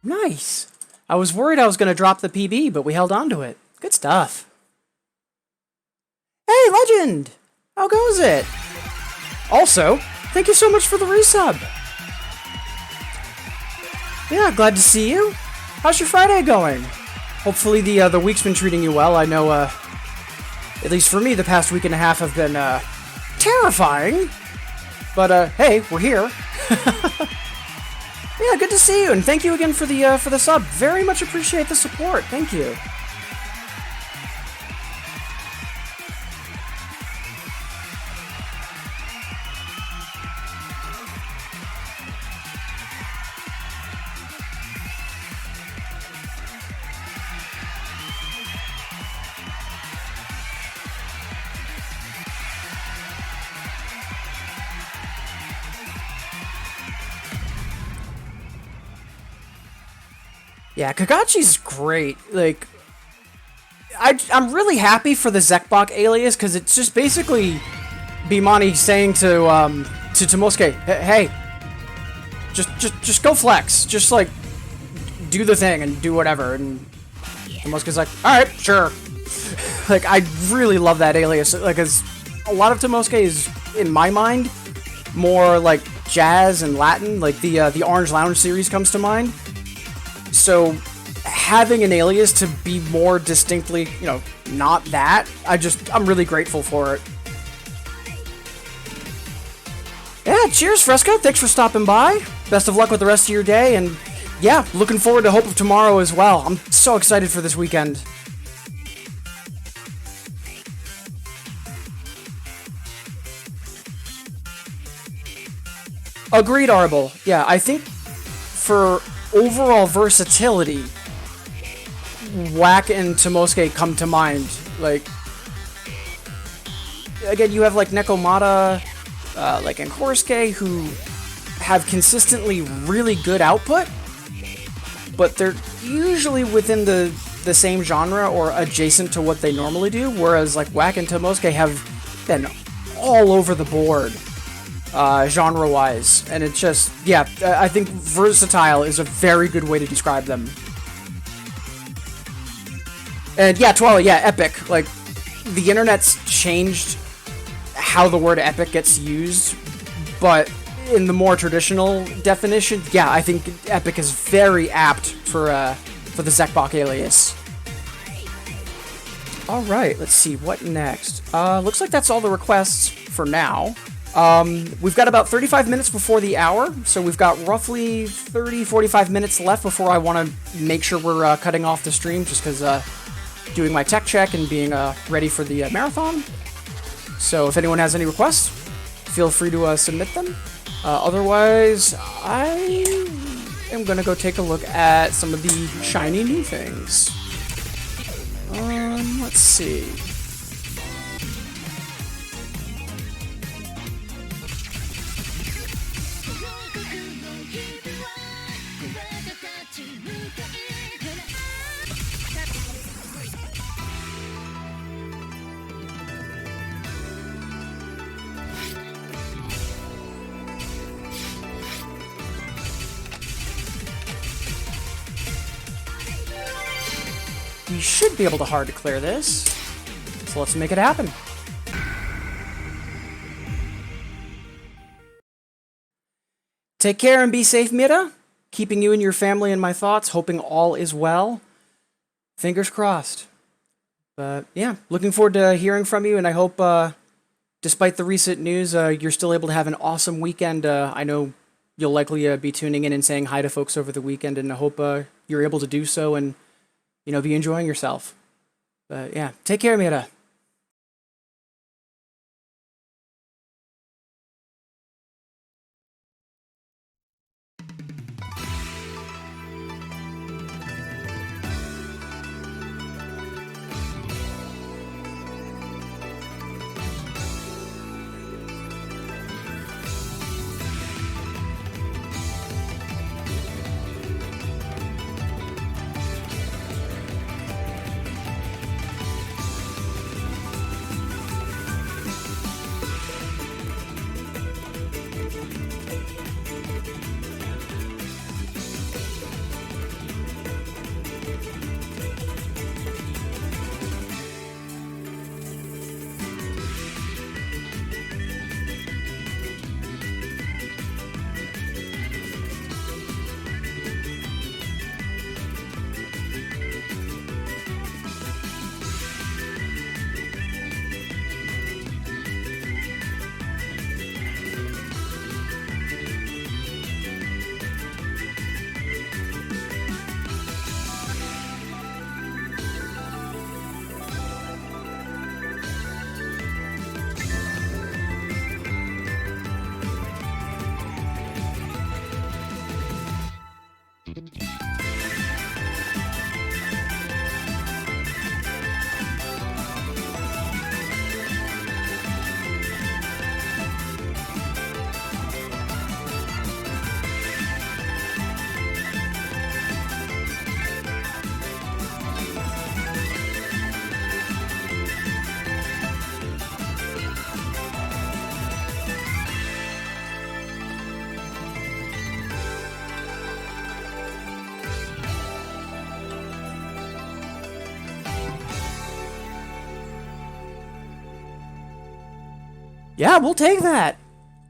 Nice. I was worried I was going to drop the PB, but we held on to it. Good stuff. Hey, Legend! How goes it? Also, thank you so much for the resub. Yeah, glad to see you. How's your Friday going? Hopefully the week's been treating you well. I know, at least for me, the past week and a half have been, terrifying. But, hey, we're here. Yeah, good to see you, and thank you again for the sub. Very much appreciate the support. Thank you. Yeah, Kagachi's great. Like, I'm really happy for the Zekbok alias, because it's just basically Bimani saying to Tomosuke, hey, just go flex, just like do the thing and do whatever, and Tomosuke's like, all right, sure. Like, I really love that alias. Like, as a lot of Tomosuke is, in my mind, more like jazz and Latin. Like the Orange Lounge series comes to mind. So having an alias to be more distinctly, you know, not that, I'm really grateful for it. Yeah, cheers, Fresco. Thanks for stopping by. best of luck with the rest of your day, and yeah, looking forward to Hope of Tomorrow as well. I'm so excited for this weekend. Agreed, Arble. Yeah, I think for overall versatility, Whack and Tomosuke come to mind. Like, again, you have like Nekomata, like and Korsuke, who have consistently really good output, but they're usually within the same genre or adjacent to what they normally do, whereas like Whack and Tomosuke have been all over the board genre-wise, and it's just, yeah, I think versatile is a very good way to describe them. And yeah, Twala, yeah, epic. Like, the internet's changed how the word epic gets used, but in the more traditional definition, yeah, I think epic is very apt for the Zekbok alias. Alright, let's see, what next? Looks like that's all the requests for now. We've got about 35 minutes before the hour, so we've got roughly 30-45 minutes left before I want to make sure we're cutting off the stream, just because doing my tech check and being ready for the marathon. So if anyone has any requests, feel free to submit them. Otherwise, I am going to go take a look at some of the shiny new things. Let's see. We should be able to hard declare this, so let's make it happen. Take care and be safe, Mira. Keeping you and your family in my thoughts, hoping all is well. Fingers crossed. But yeah, looking forward to hearing from you, and I hope, despite the recent news, you're still able to have an awesome weekend. I know you'll likely be tuning in and saying hi to folks over the weekend, and I hope you're able to do so and, you know, be enjoying yourself. But yeah, take care, Mira. Yeah, we'll take that.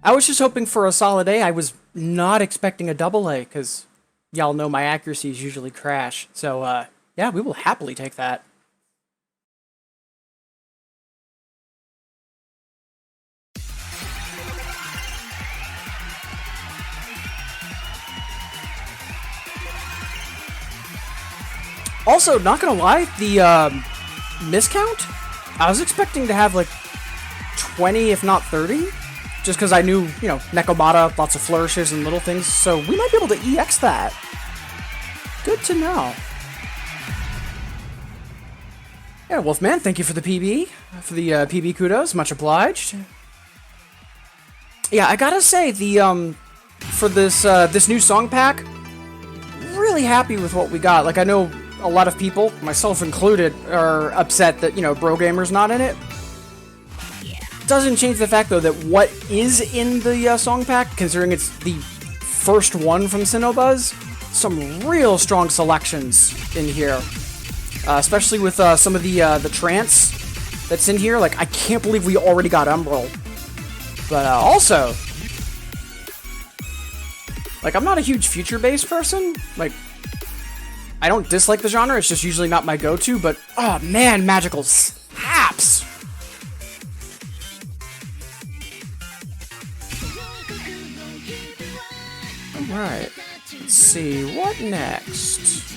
I was just hoping for a solid A. I was not expecting a double A, because y'all know my accuracies usually crash. So, yeah, we will happily take that. Also, not gonna lie, the miscount, I was expecting to have like 20, if not 30, just because I knew, you know, Nekomata, lots of flourishes and little things, so we might be able to EX that. Good to know. Yeah, Wolfman, thank you for the PB, for the PB kudos, much obliged. Yeah, I gotta say, the, for this, this new song pack, really happy with what we got. Like, I know a lot of people, myself included, are upset that, you know, Bro Gamer's not in it. Doesn't change the fact, though, that what is in the song pack, considering it's the first one from Cinnobuzz, some real strong selections in here. Especially with some of the trance that's in here. Like, I can't believe we already got Umbral. But also, like, I'm not a huge future-based person. Like, I don't dislike the genre, it's just usually not my go-to, but, oh man, Magical slaps! Alright, let's see, what next?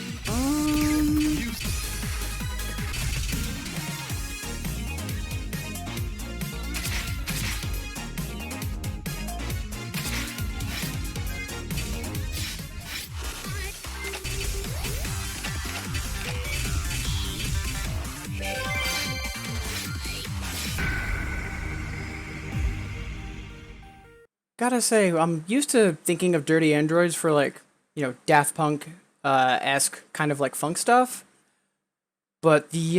Gotta say, I'm used to thinking of Dirty Androids for, like, you know, Daft Punk esque kind of like funk stuff. But the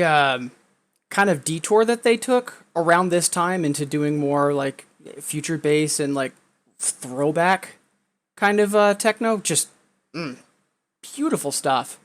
kind of detour that they took around this time into doing more like future bass and like throwback kind of techno, just beautiful stuff.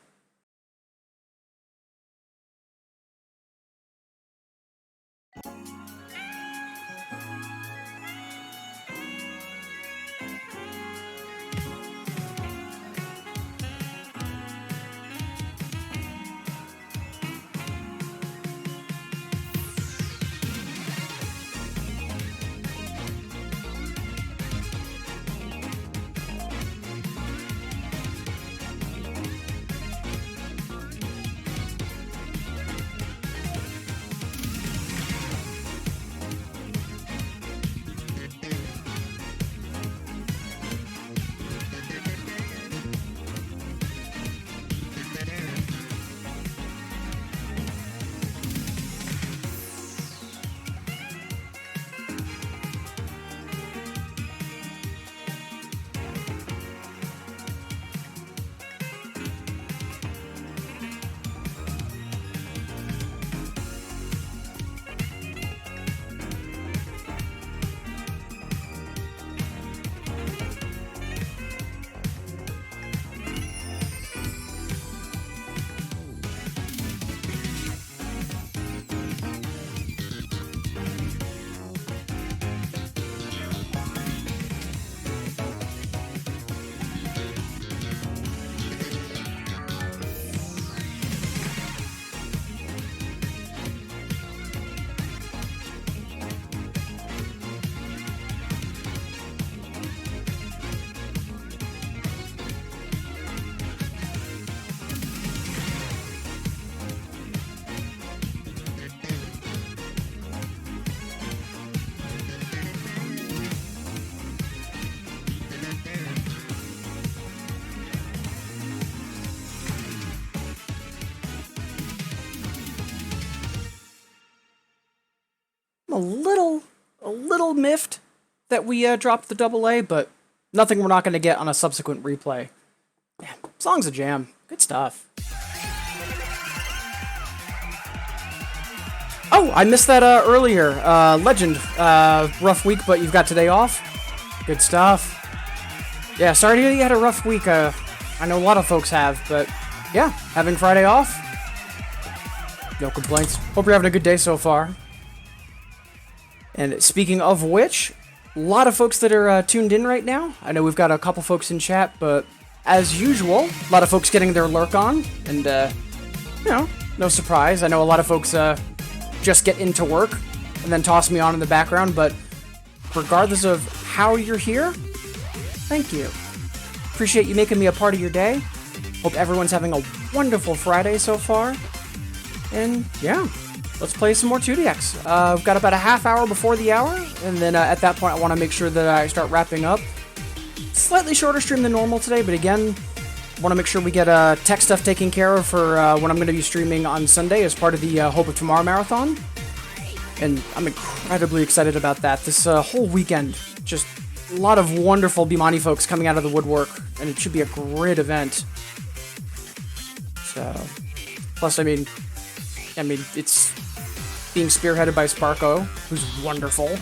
A little miffed that we dropped the double A, but nothing we're not going to get on a subsequent replay. Yeah, song's a jam. Good stuff. Oh, I missed that earlier. Legend. Rough week, but you've got today off. Good stuff. Yeah, sorry to hear you had a rough week. I know a lot of folks have, but yeah, having Friday off. No complaints. Hope you're having a good day so far. And speaking of which, a lot of folks that are tuned in right now. I know we've got a couple folks in chat, but as usual, a lot of folks getting their lurk on. And, you know, no surprise. I know a lot of folks just get into work and then toss me on in the background, but regardless of how you're here, thank you. Appreciate you making me a part of your day. Hope everyone's having a wonderful Friday so far. And yeah, let's play some more 2DX. We've got about a half hour before the hour, and then at that point I want to make sure that I start wrapping up. Slightly shorter stream than normal today, but again, want to make sure we get tech stuff taken care of for when I'm going to be streaming on Sunday as part of the Hope of Tomorrow Marathon. And I'm incredibly excited about that. This whole weekend, just a lot of wonderful Bimani folks coming out of the woodwork, and it should be a great event. So, plus, I mean, it's being spearheaded by Sparko, who's wonderful,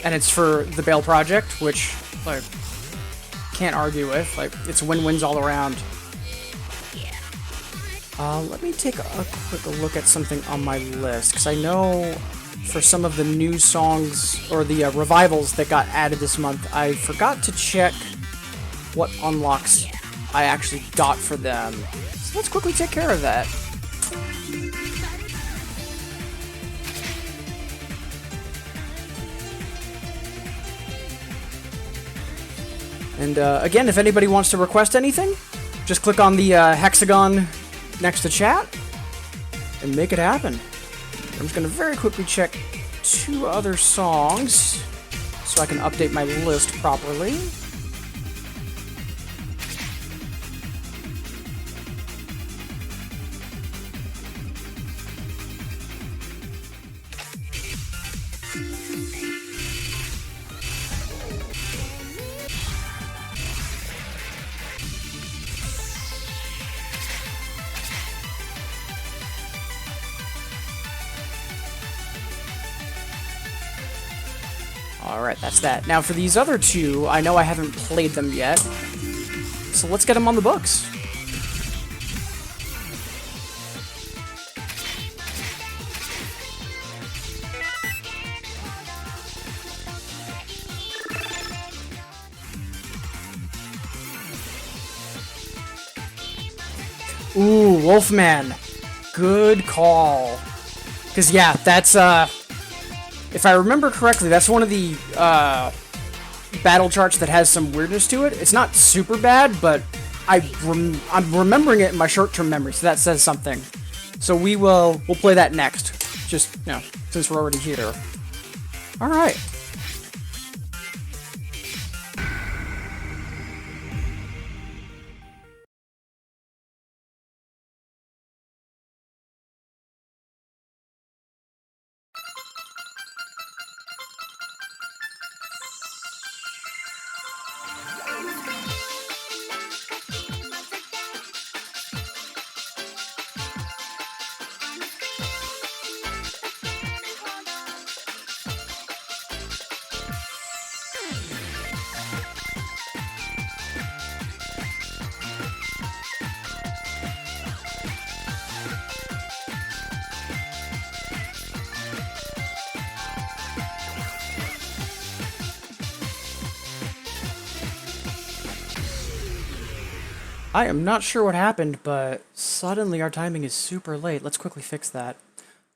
and it's for the Bale Project, which, like, can't argue with. Like, it's win-wins all around. Let me take a quick look at something on my list, because I know for some of the new songs, or the revivals that got added this month, I forgot to check what unlocks I actually got for them. So let's quickly take care of that. And again, if anybody wants to request anything, just click on the hexagon next to chat and make it happen. I'm just going to very quickly check 2 other songs so I can update my list properly. Alright, that's that. Now for these other 2, I know I haven't played them yet, so let's get them on the books. Ooh, Wolfman. Good call. Because, yeah, that's, if I remember correctly, that's one of the battle charts that has some weirdness to it. It's not super bad, but I'm remembering it in my short-term memory, so that says something. So we'll play that next, just, you know, since we're already here. All right. I am not sure what happened, but suddenly our timing is super late. Let's quickly fix that.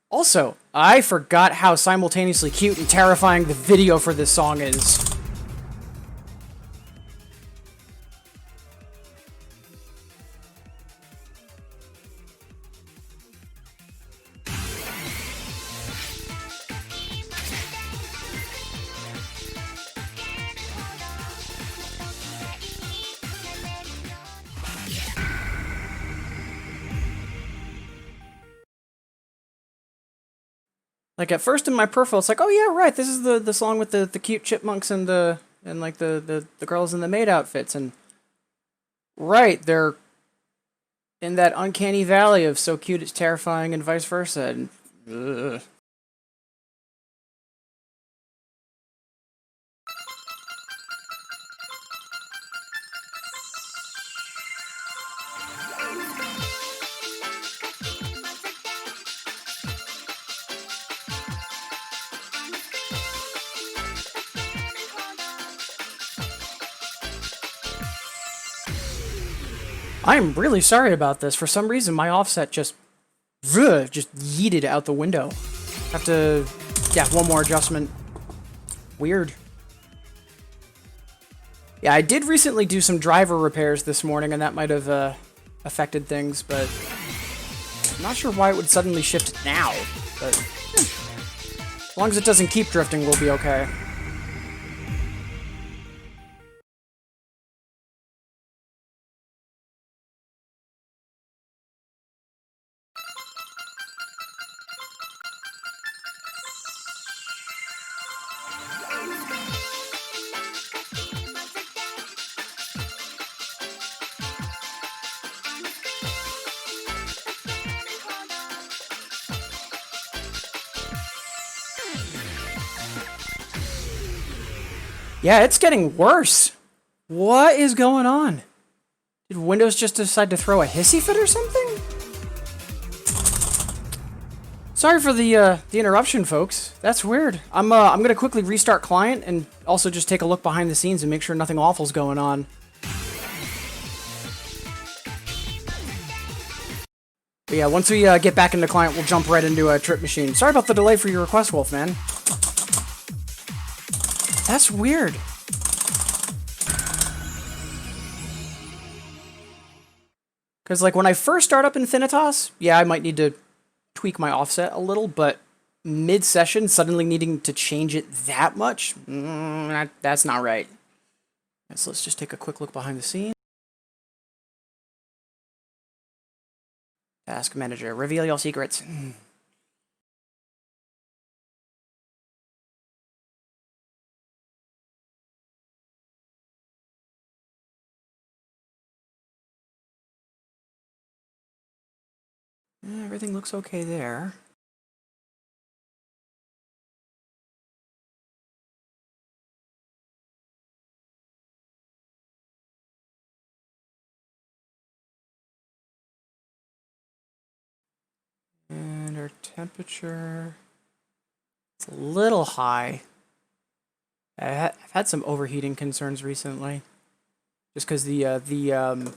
Also, I forgot how simultaneously cute and terrifying the video for this song is. Like at first in my peripheral, it's like, oh yeah, right, this is the song with the cute chipmunks and like the girls in the maid outfits, and right, they're in that uncanny valley of so cute it's terrifying and vice versa. And ugh. I'm really sorry about this. For some reason, my offset just yeeted out the window. Have to, yeah, one more adjustment. Weird. Yeah, I did recently do some driver repairs this morning, and that might have affected things, but I'm not sure why it would suddenly shift now. But as long as it doesn't keep drifting, we'll be okay. Yeah, it's getting worse. What is going on? Did Windows just decide to throw a hissy fit or something? Sorry for the interruption, folks. That's weird. I'm gonna quickly restart client and also just take a look behind the scenes and make sure nothing awful's going on. But yeah, once we get back into client, we'll jump right into a trip machine. Sorry about the delay for your request, Wolfman. That's weird. Because, like, when I first start up Infinitas, yeah, I might need to tweak my offset a little, but mid-session, suddenly needing to change it that much, that's not right. So let's just take a quick look behind the scenes. Task manager, reveal your secrets. Everything looks okay there. And our temperature, it's a little high. I've had some overheating concerns recently, just because the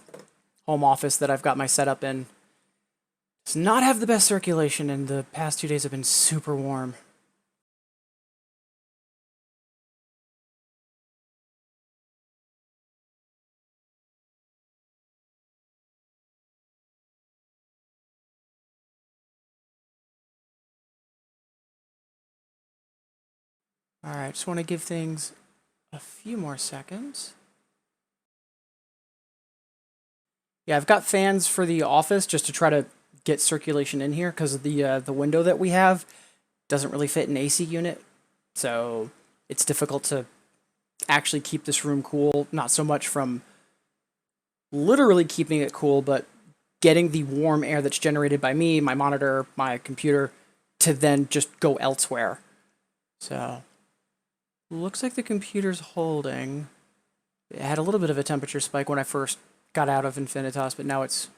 home office that I've got my setup in does not have the best circulation, and the past 2 days have been super warm. Alright, just want to give things a few more seconds. Yeah, I've got fans for the office just to try to get circulation in here, because the window that we have doesn't really fit an AC unit, so it's difficult to actually keep this room cool. Not so much from literally keeping it cool, but getting the warm air that's generated by me, my monitor, my computer, to then just go elsewhere. So, looks like the computer's holding. It had a little bit of a temperature spike when I first got out of Infinitas, but now it's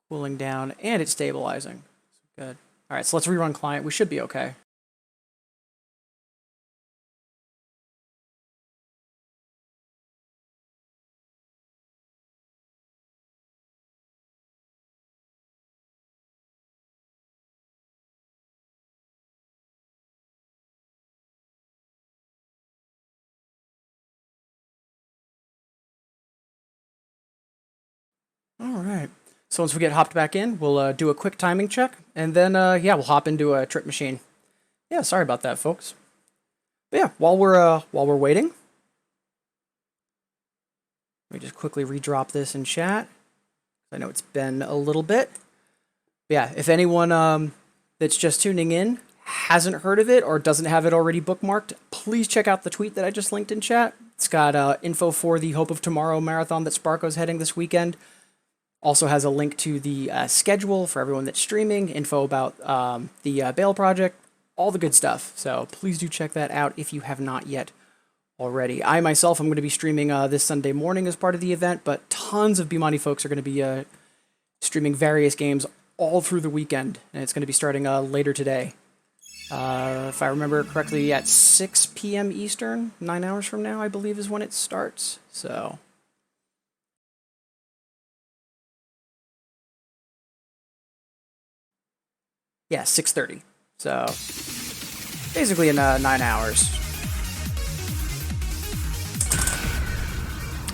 cooling down and it's stabilizing. Good. All right, so let's rerun client. We should be okay. All right. So once we get hopped back in, we'll do a quick timing check, and then yeah, we'll hop into a trip machine. Yeah, sorry about that, folks. But yeah, while we're waiting, let me just quickly redrop this in chat. I know it's been a little bit. But yeah, if anyone that's just tuning in hasn't heard of it or doesn't have it already bookmarked, please check out the tweet that I just linked in chat. It's got info for the Hope of Tomorrow marathon that Sparko's heading this weekend. Also has a link to the schedule for everyone that's streaming, info about the Bail project, all the good stuff. So please do check that out if you have not yet already. I myself am going to be streaming this Sunday morning as part of the event, but tons of Bimani folks are going to be streaming various games all through the weekend, and it's going to be starting later today. If I remember correctly, at 6 p.m. Eastern, 9 hours from now, I believe is when it starts. So yeah, 6:30. So basically in 9 hours.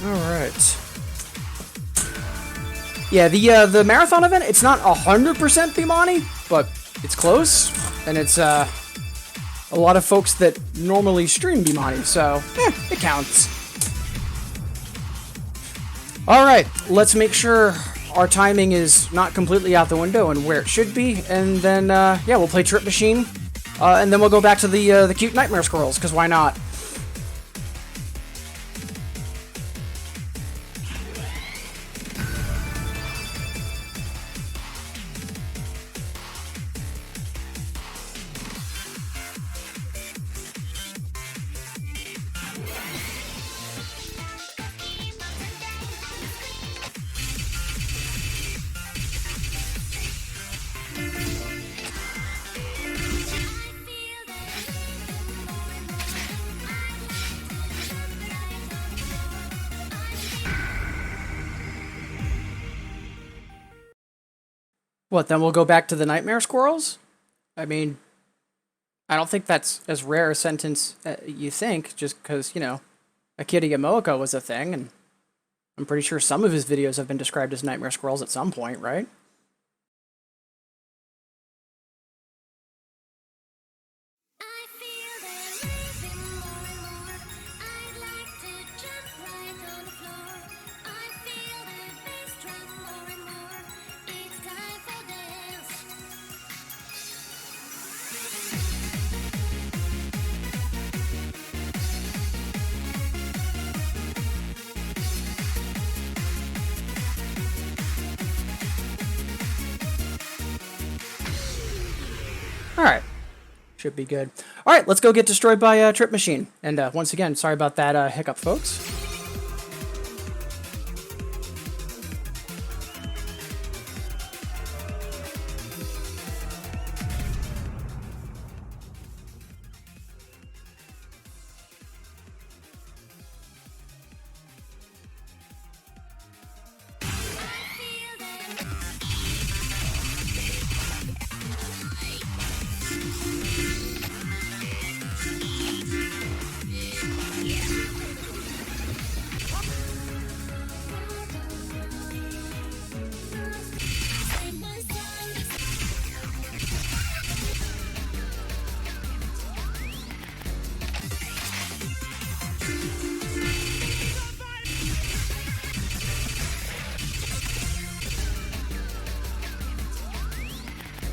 All right. Yeah, the marathon event, it's not 100% Bimani, but it's close, and it's a lot of folks that normally stream Bimani, so it counts. All right, let's make sure our timing is not completely out the window and where it should be, and then yeah, we'll play Trip Machine, and then we'll go back to the cute nightmare squirrels, because why not? What, then we'll go back to the nightmare squirrels? I mean, I don't think that's as rare a sentence you think, just because, you know, Akira Yamaoka was a thing, and I'm pretty sure some of his videos have been described as nightmare squirrels at some point, right? Alright. Should be good. Alright, let's go get destroyed by Trip Machine. And once again, sorry about that hiccup, folks.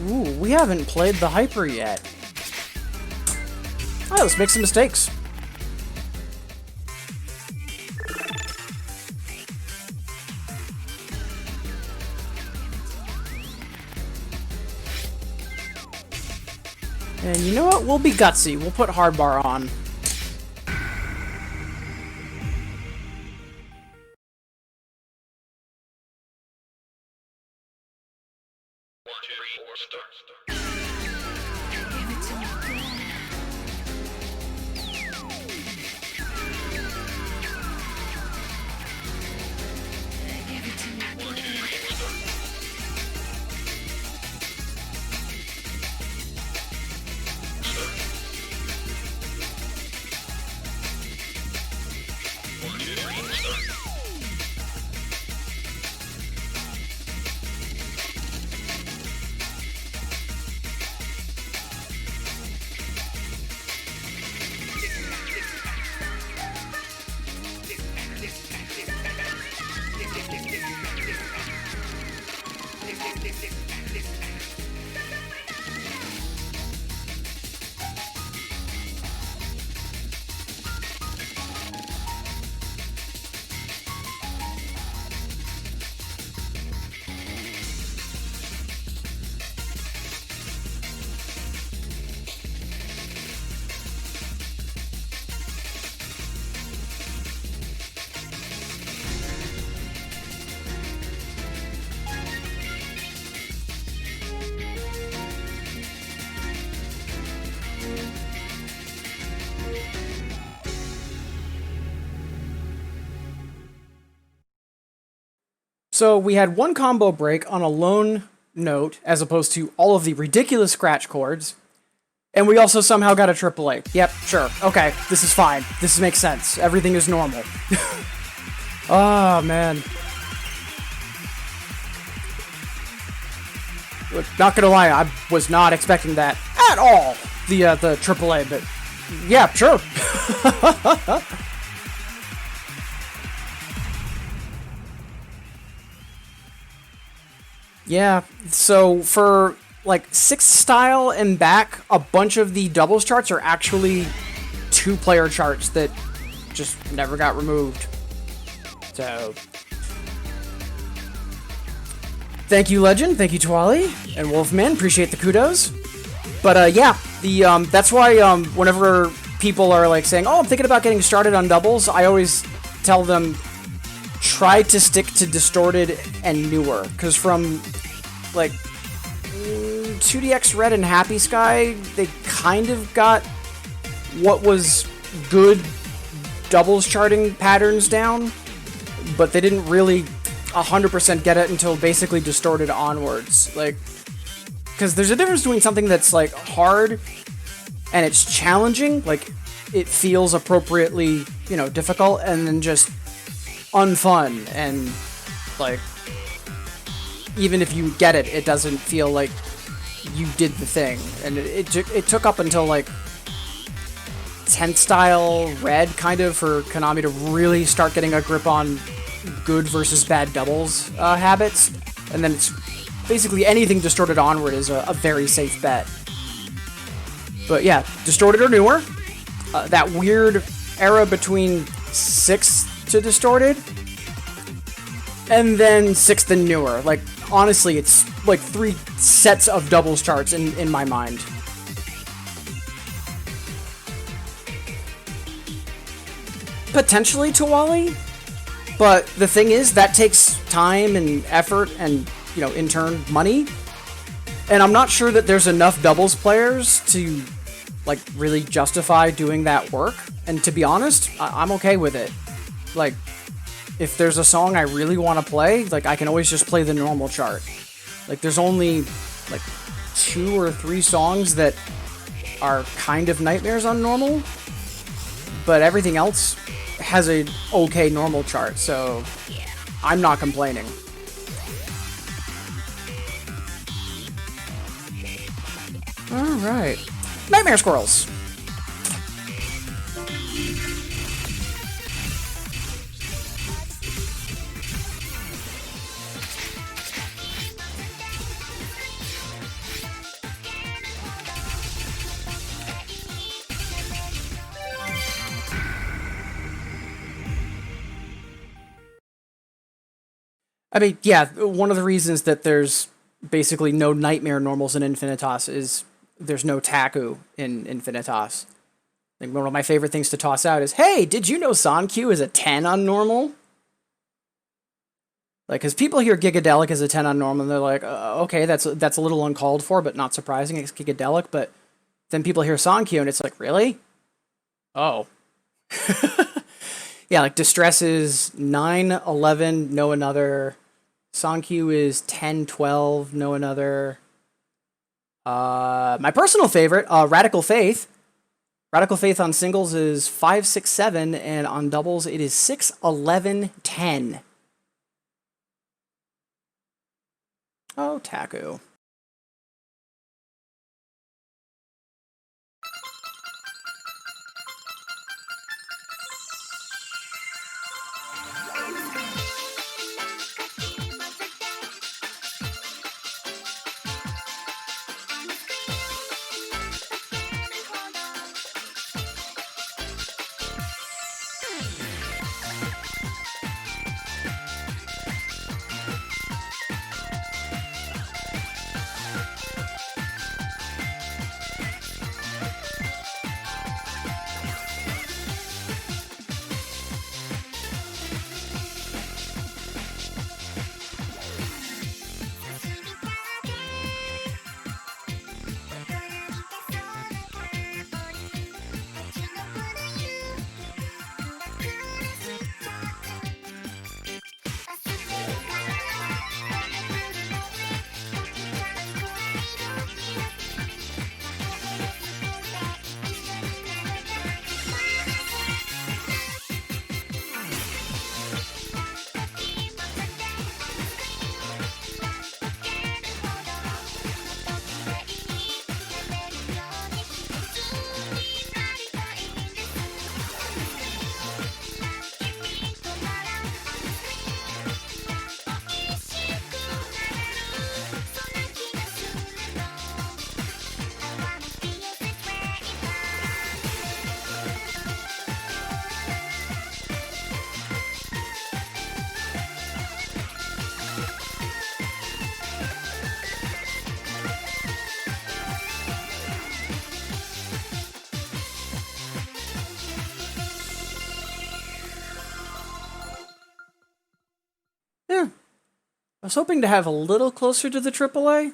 Ooh, we haven't played the Hyper yet. Alright, let's make some mistakes. And you know what? We'll be gutsy. We'll put hardbar on. So we had one combo break on a lone note, as opposed to all of the ridiculous scratch chords. And we also somehow got a AAA. Yep, sure. Okay, this is fine. This makes sense. Everything is normal. Oh, man. Look, not gonna lie, I was not expecting that at all. The AAA, but yeah, sure. Yeah, so for like 6th style and back, a bunch of the doubles charts are actually 2-player charts that just never got removed. So thank you, Legend. Thank you, Twali and Wolfman. Appreciate the kudos. But yeah, the that's why whenever people are like saying, "Oh, I'm thinking about getting started on doubles," I always tell them try to stick to distorted and newer, because from like 2DX Red and Happy Sky, they kind of got what was good doubles charting patterns down, but they didn't really 100% get it until basically distorted onwards. Like, because there's a difference between something that's like hard and it's challenging, like it feels appropriately, you know, difficult, and then just unfun, and like even if you get it, it doesn't feel like you did the thing. And it took up until like 10th style Red kind of for Konami to really start getting a grip on good versus bad doubles habits, and then it's basically anything distorted onward is a very safe bet. But yeah, distorted or newer, that weird era between 6th to distorted, and then 6th and newer. Like, honestly, it's like 3 sets of doubles charts in my mind. Potentially Tawali, but the thing is, that takes time and effort and, you know, in turn, money. And I'm not sure that there's enough doubles players to, like, really justify doing that work. And to be honest, I'm okay with it. Like, if there's a song I really want to play, like, I can always just play the normal chart. Like, there's only, like, 2 or 3 songs that are kind of nightmares on normal, but everything else has a okay normal chart, so I'm not complaining. Alright. Nightmare Squirrels. I mean, yeah, one of the reasons that there's basically no Nightmare normals in Infinitas is there's no Taku in Infinitas. Like, one of my favorite things to toss out is, hey, did you know Sankyu is a 10 on normal? Like, because people hear Gigadelic as a 10 on normal, and they're like, okay, that's a little uncalled for, but not surprising, it's Gigadelic, but then people hear Sankyu, and it's like, really? Oh. Yeah, like, Distress is 9, 11, no another. Sankyu is 10, 12, no another. My personal favorite, Radical Faith. Radical Faith on singles is 5, 6, 7, and on doubles it is 6, 11, 10. Oh, Taku. I was hoping to have a little closer to the AAA,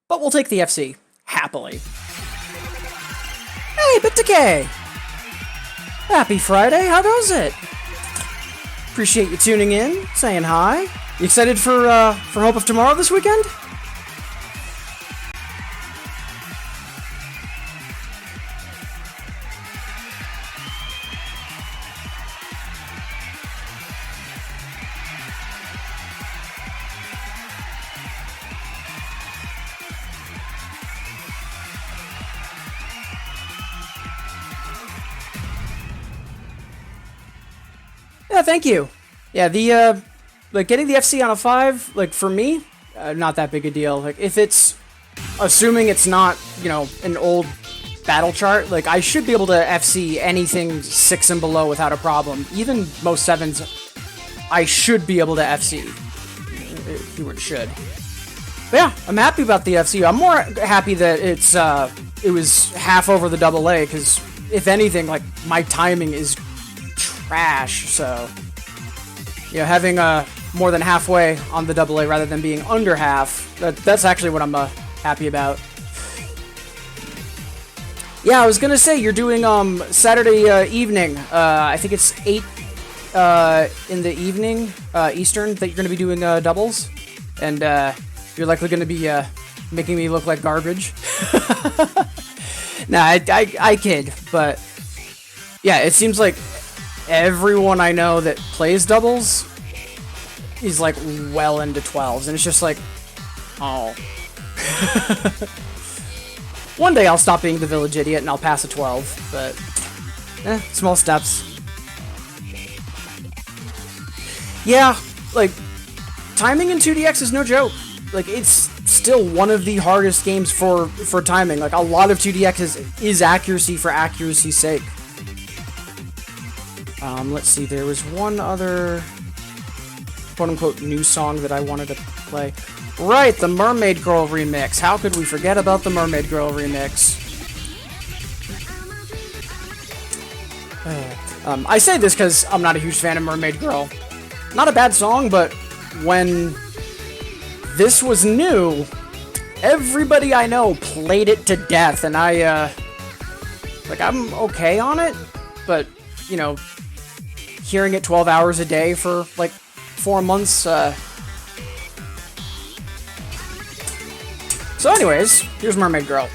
but we'll take the FC, happily. Hey, BitDecay! Happy Friday, how goes it? Appreciate you tuning in, saying hi. You excited for Hope of Tomorrow this weekend? Yeah, thank you. Yeah, the like getting the FC on a 5, like for me, not that big a deal. Like if it's assuming it's not, an old battle chart, like I should be able to FC anything 6 and below without a problem. Even most 7s, I should be able to FC. Keyword should. But yeah, I'm happy about the FC. I'm more happy that it was half over the AA, because if anything, like my timing is trash, so having more than halfway on the AA rather than being under half, that's actually what I'm happy about. Yeah, I was gonna say you're doing Saturday evening. I think it's 8 in the evening Eastern that you're gonna be doing doubles, and you're likely gonna be making me look like garbage. Nah, I kid, but yeah, it seems like everyone I know that plays doubles is like well into 12s, and it's just like, oh. One day I'll stop being the village idiot and I'll pass a 12, but small steps. Yeah, like timing in 2DX is no joke. Like it's still one of the hardest games for timing. Like a lot of 2DX is accuracy for accuracy's sake. Let's see, there was one other quote-unquote new song that I wanted to play. Right, the Mermaid Girl remix. How could we forget about the Mermaid Girl remix? I say this because I'm not a huge fan of Mermaid Girl. Not a bad song, but when this was new, everybody I know played it to death, and I'm okay on it, but, hearing it 12 hours a day for, like, 4 months, So anyways, here's Mermaid Girl.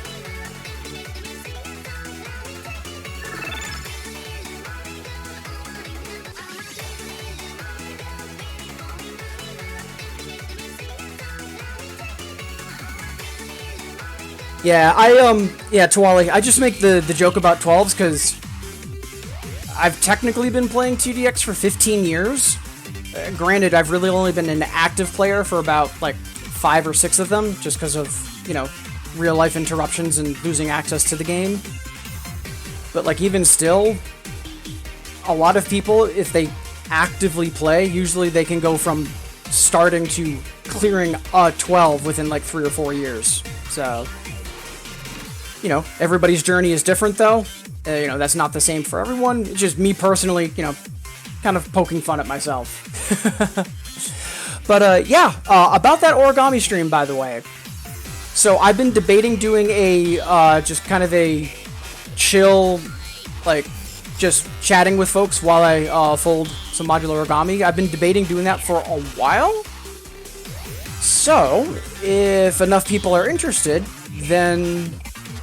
Yeah, Tawali, I just make the joke about 12s because I've technically been playing 2DX for 15 years. Granted, I've really only been an active player for about, like, 5 or 6 of them, just because of, real-life interruptions and losing access to the game. But, like, even still, a lot of people, if they actively play, usually they can go from starting to clearing a 12 within, like, 3 or 4 years. So, everybody's journey is different, though. That's not the same for everyone. It's just me personally, kind of poking fun at myself. But, about that origami stream, by the way. So, I've been debating doing a, just kind of a chill, like, just chatting with folks while I, fold some modular origami. I've been debating doing that for a while. So, if enough people are interested, then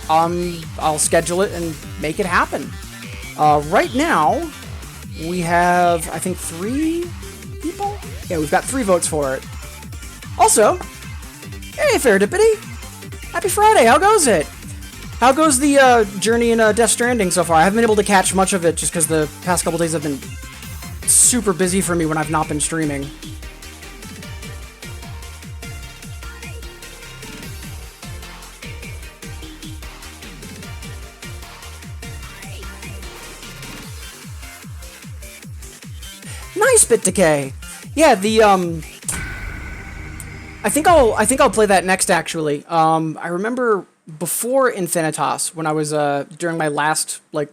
I'll schedule it and make it happen. Right now, we have, I think, 3 people? Yeah, we've got 3 votes for it. Also, hey, Fair Dippity! Happy Friday, how goes it? How goes the journey in Death Stranding so far? I haven't been able to catch much of it just because the past couple days have been super busy for me when I've not been streaming. Nice, BitDecay! Yeah, the, I think I'll play that next, actually. I remember before Infinitas, when I was, during my last, like,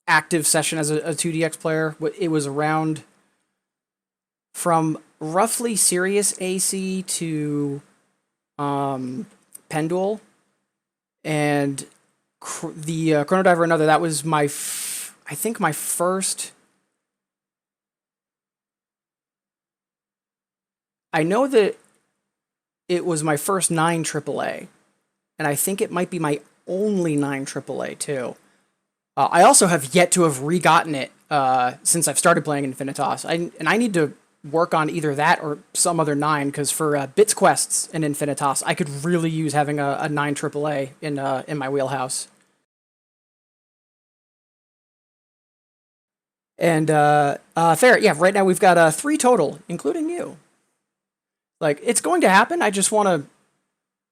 active session as a 2DX player, it was around from roughly Sirius AC to Pendule, and the Chrono Diver Another. That was I think my first. I know that it was my first 9 AAA, and I think it might be my only 9 AAA too. I also have yet to have re-gotten it since I've started playing Infinitas. I need to work on either that or some other 9, because for Bits Quests and Infinitas, I could really use having a 9 AAA in my wheelhouse. And fair, yeah. Right now we've got 3 total, including you. Like, it's going to happen. I just want to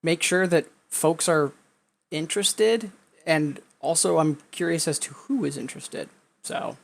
make sure that folks are interested, and also I'm curious as to who is interested. So.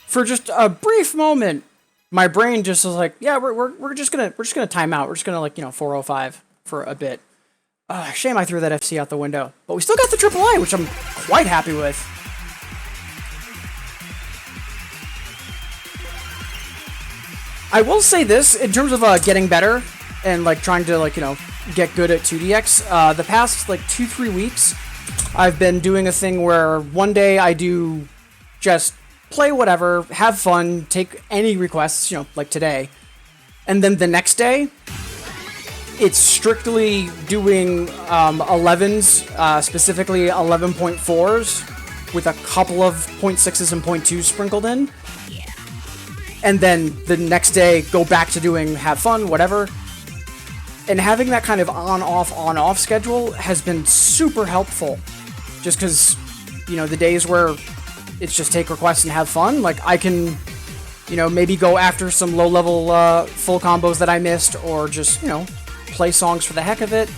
For just a brief moment, my brain just was like, "Yeah, we're just gonna time out. We're just gonna 405 for a bit." Shame I threw that FC out the window, but we still got the AAA, which I'm quite happy with. I will say this in terms of getting better and trying to get good at 2DX. The past 2-3 weeks, I've been doing a thing where one day I do just play whatever, have fun, take any requests, like today. And then the next day, it's strictly doing 11s, specifically 11.4s, with a couple of 0.6s and 0.2s sprinkled in. And then the next day, go back to doing have fun, whatever. And having that kind of on-off schedule has been super helpful. Just because, the days where it's just take requests and have fun. I can, maybe go after some low-level full combos that I missed, or just, play songs for the heck of it.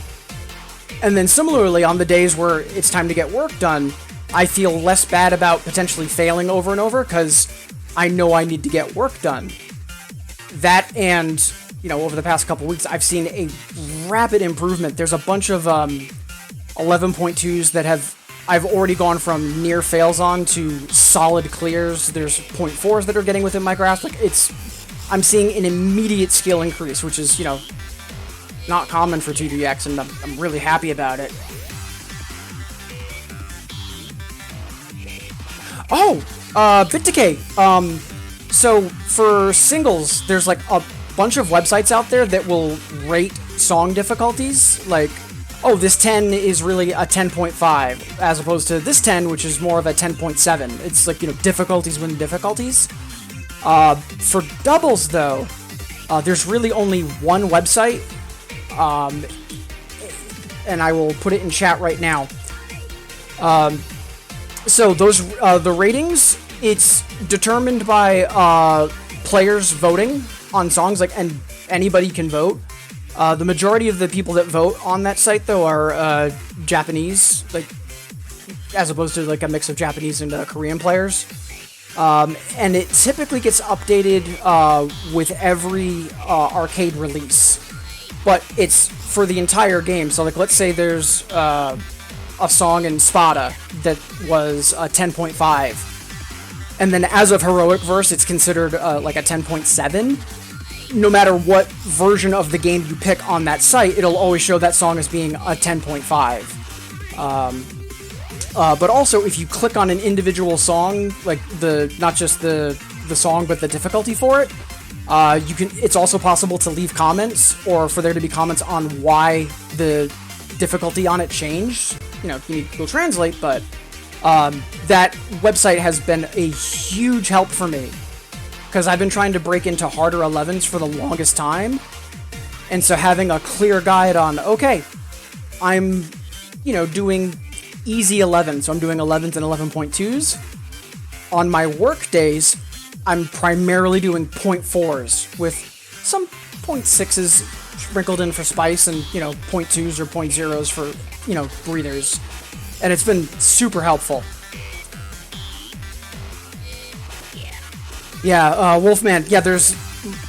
And then similarly, on the days where it's time to get work done, I feel less bad about potentially failing over and over, because I know I need to get work done. That and, over the past couple weeks, I've seen a rapid improvement. There's a bunch of 11.2s that I've already gone from near fails on to solid clears. There's 0.4s that are getting within my grasp. I'm seeing an immediate skill increase, which is, not common for 2DX, and I'm really happy about it. Oh, BitDecay. So for singles, there's a bunch of websites out there that will rate song difficulties. oh, this 10 is really a 10.5, as opposed to this 10, which is more of a 10.7. It's like, difficulties within difficulties. For doubles, though, there's really only one website, and I will put it in chat right now. So those the ratings, it's determined by players voting on songs, and anybody can vote. The majority of the people that vote on that site, though, are Japanese, as opposed to a mix of Japanese and Korean players. And it typically gets updated with every arcade release, but it's for the entire game. So let's say there's a song in Spada that was a 10.5, and then as of Heroic Verse, it's considered like a 10.7. No matter what version of the game you pick on that site, it'll always show that song as being a 10.5. But also, if you click on an individual song, not just the song, but the difficulty for it, it's also possible to leave comments, or for there to be comments on why the difficulty on it changed. You need Google Translate, but that website has been a huge help for me, because I've been trying to break into harder 11s for the longest time, and so having a clear guide on, okay, I'm, doing easy 11, so I'm doing 11s and 11.2s. On my work days, I'm primarily doing 0.4s with some 0.6s sprinkled in for spice, and 0.2s or 0.0s for breathers, and it's been super helpful. Yeah, Wolfman. Yeah, there's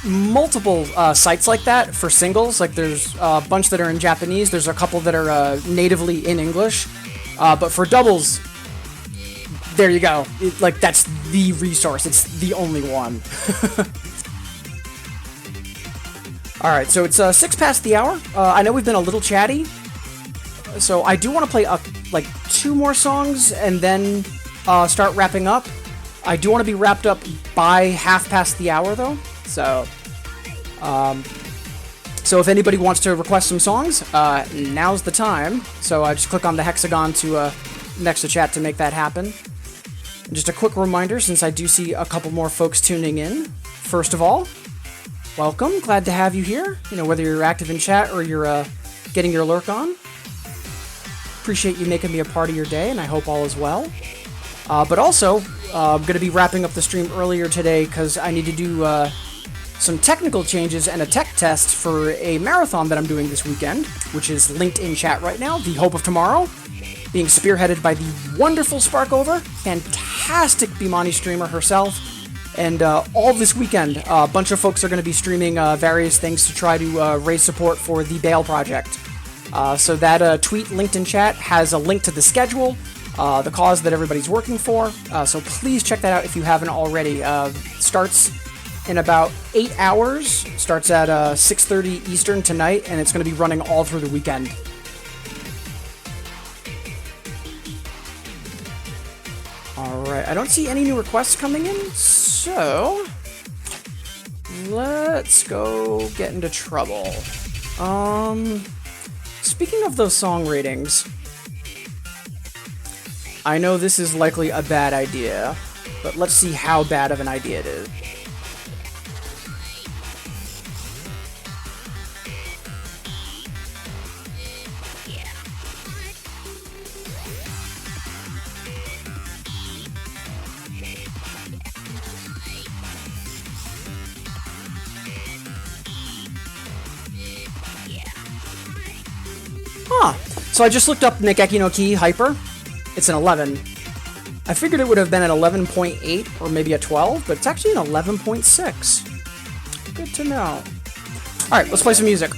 multiple sites like that for singles. There's a bunch that are in Japanese. There's a couple that are natively in English. But for doubles, there you go. That's the resource. It's the only one. Alright, so it's 6 past the hour. I know we've been a little chatty, so I do want to play 2 more songs and then start wrapping up. I do want to be wrapped up by half past the hour, though. So if anybody wants to request some songs, now's the time. So just click on the hexagon to next to chat to make that happen. And just a quick reminder, since I do see a couple more folks tuning in. First of all, welcome. Glad to have you here. Whether you're active in chat or you're getting your lurk on. Appreciate you making me a part of your day, and I hope all is well. But also, I'm going to be wrapping up the stream earlier today because I need to do some technical changes and a tech test for a marathon that I'm doing this weekend, which is linked in chat right now, The Hope of Tomorrow, being spearheaded by the wonderful Sparkover, fantastic Bimani streamer herself, and all this weekend, a bunch of folks are going to be streaming various things to try to raise support for the Bail Project. So that tweet linked in chat has a link to the schedule, the cause that everybody's working for, so please check that out if you haven't already. Starts in about 8 hours, starts at 6:30 Eastern tonight, and it's going to be running all through the weekend. Alright, I don't see any new requests coming in, so let's go get into trouble. Speaking of those song ratings, I know this is likely a bad idea, but let's see how bad of an idea it is. Huh. So I just looked up Nageki no Ki Hyper. It's an 11. I figured it would have been an 11.8 or maybe a 12, but it's actually an 11.6. Good to know. Alright, let's play some music.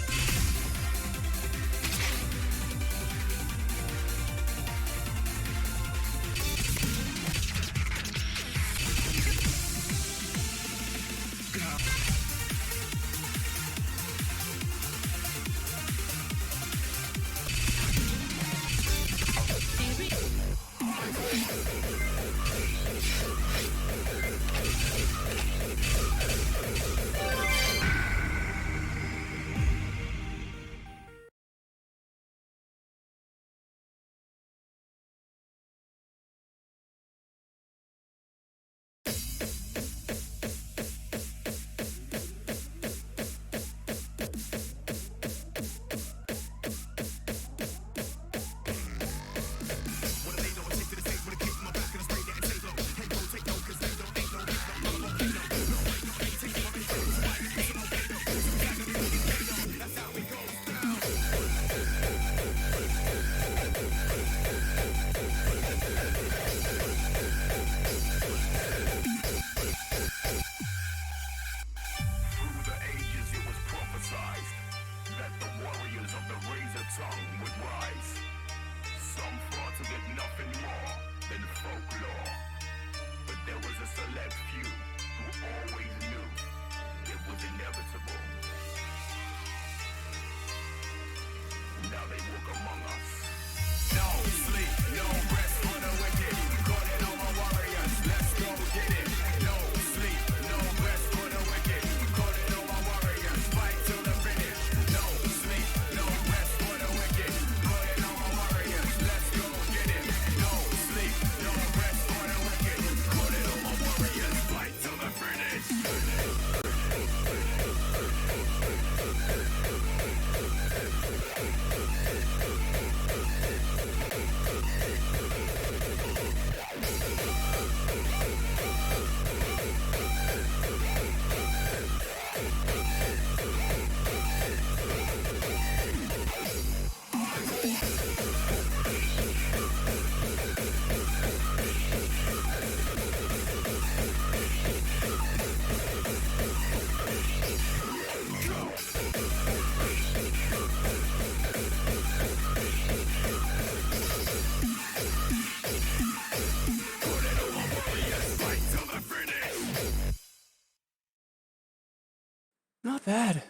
bad.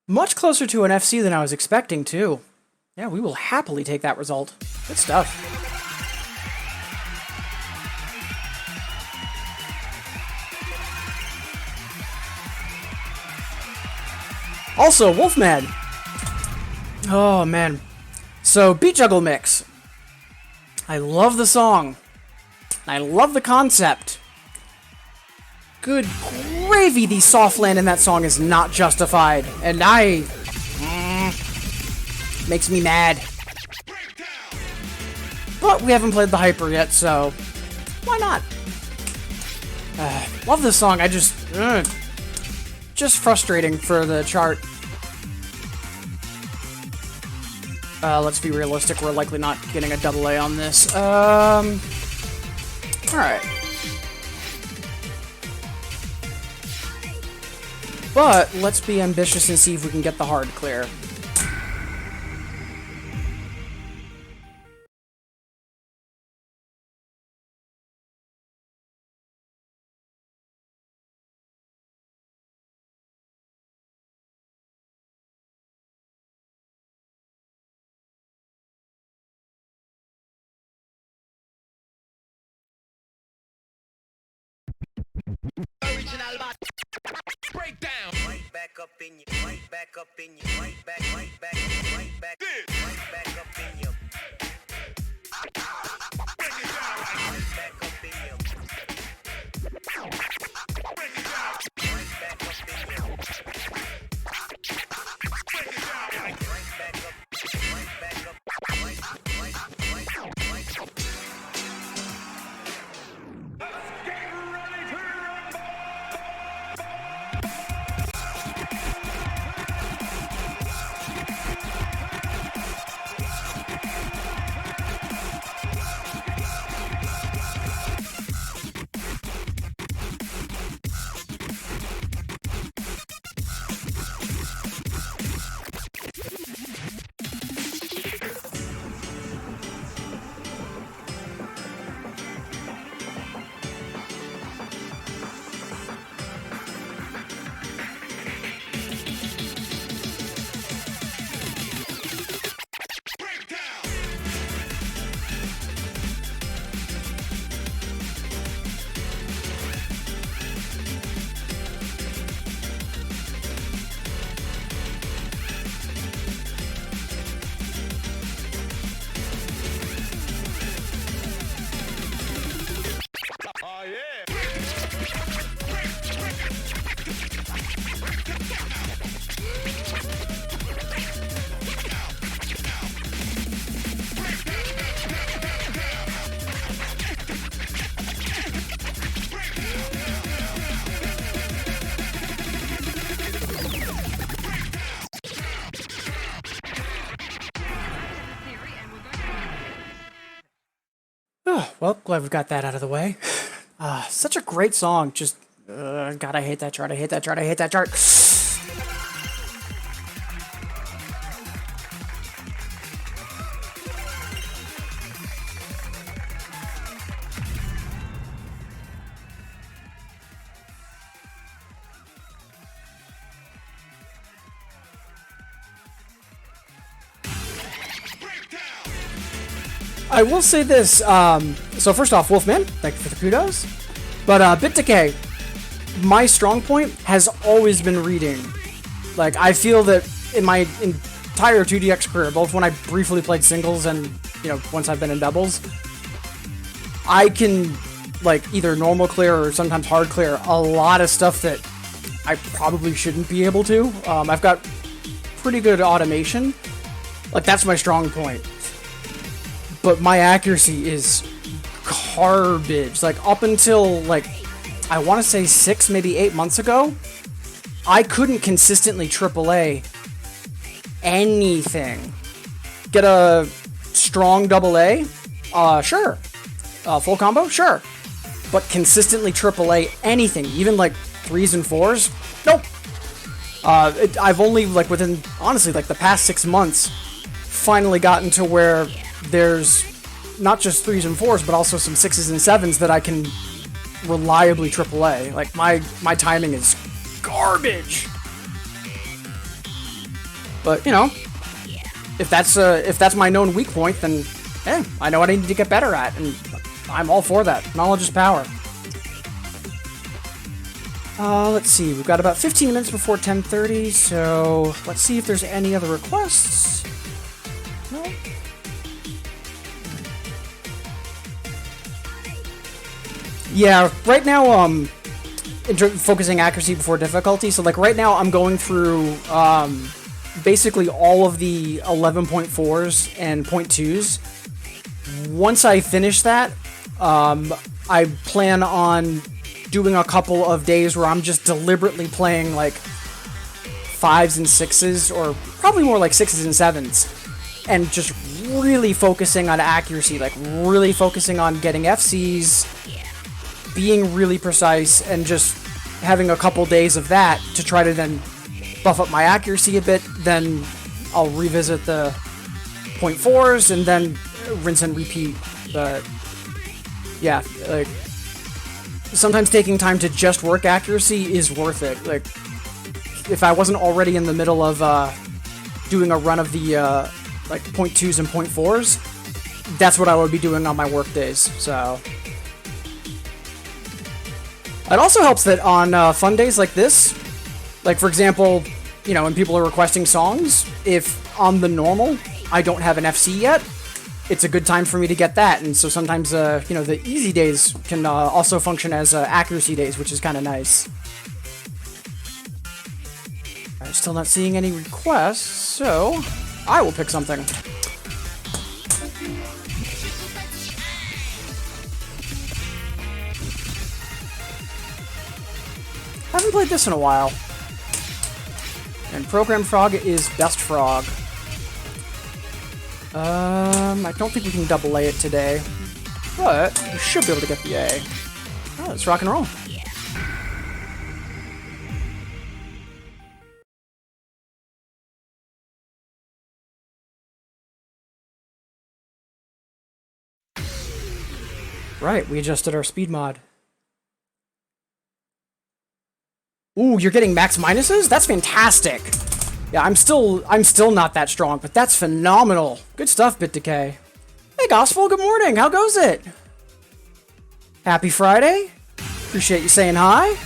Much closer to an FC than I was expecting, too. Yeah, we will happily take that result. Good stuff. Also, Wolfman. Oh, man. So, Beat Juggle Mix. I love the song. I love the concept. Good gravy, the soft land in that song is not justified. And makes me mad. But we haven't played the Hyper yet, so why not? Love this song, I just frustrating for the chart. Let's be realistic, we're likely not getting a double A on this. Alright. But let's be ambitious and see if we can get the hard clear. Original bad breakdown. Right back up in you. Right back up in you. Right back up in you. Right back up in you. Well, glad we've got that out of the way. Such a great song. Just, God, I hate that chart. I hate that chart. I hate that chart. I will say this, so first off, Wolfman, thank you for the kudos, but Bit Decay, my strong point has always been reading. Like, I feel that in my entire 2DX career, both when I briefly played singles and, you know, once I've been in doubles, I can, like, either normal clear or sometimes hard clear a lot of stuff that I probably shouldn't be able to. I've got pretty good automation. Like, that's my strong point. But my accuracy is garbage. Like, up until, like, I want to say 6, maybe 8 months ago, I couldn't consistently AAA anything. Get a strong AA? Sure. Full combo? Sure. But consistently AAA anything, even, like, 3s and 4s? Nope. I've only, like, within, honestly, like, the past 6 months, finally gotten to where there's not just 3s and 4s, but also some 6s and 7s that I can reliably AAA. Like, my timing is garbage. But you know, if that's my known weak point, then hey, I know what I need to get better at, and I'm all for that. Knowledge is power. Let's see. We've got about 15 minutes before 10:30, so let's see if there's any other requests. No. Yeah, right now, focusing accuracy before difficulty. So, like, right now, I'm going through basically all of the 11.4s and .2s. Once I finish that, I plan on doing a couple of days where I'm just deliberately playing like 5s and 6s, or probably more like 6s and 7s, and just really focusing on accuracy, like really focusing on getting FCs, being really precise, and just having a couple days of that to try to then buff up my accuracy a bit. Then I'll revisit the .4s and then rinse and repeat. But yeah, like sometimes taking time to just work accuracy is worth it. Like if I wasn't already in the middle of doing a run of the like .2s and .4s, that's what I would be doing on my work days. So it also helps that on fun days like this, like for example, you know, when people are requesting songs, if on the normal I don't have an FC yet, it's a good time for me to get that. And so sometimes, you know, the easy days can also function as accuracy days, which is kind of nice. I'm still not seeing any requests, so I will pick something. Haven't played this in a while. And Program Frog is Best Frog. I don't think we can double A it today, but we should be able to get the A. Oh, let's rock and roll. Right, we adjusted our speed mod. Ooh, you're getting max minuses? That's fantastic. Yeah, I'm still not that strong, but that's phenomenal. Good stuff, Bit Decay. Hey, Gospel, good morning. How goes it? Happy Friday. Appreciate you saying hi.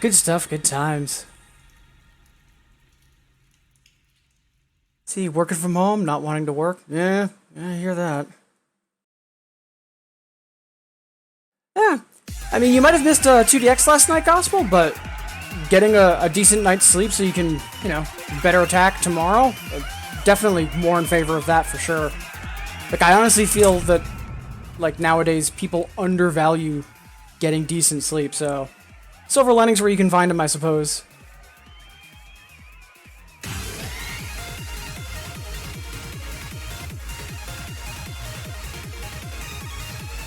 good stuff, good times. See, working from home, not wanting to work. Yeah, I hear that. Yeah, I mean, you might have missed 2DX last night, Gospel, but getting a decent night's sleep so you can, better attack tomorrow, definitely more in favor of that for sure. Like, I honestly feel that, like, nowadays people undervalue getting decent sleep, so silver linings where you can find them, I suppose.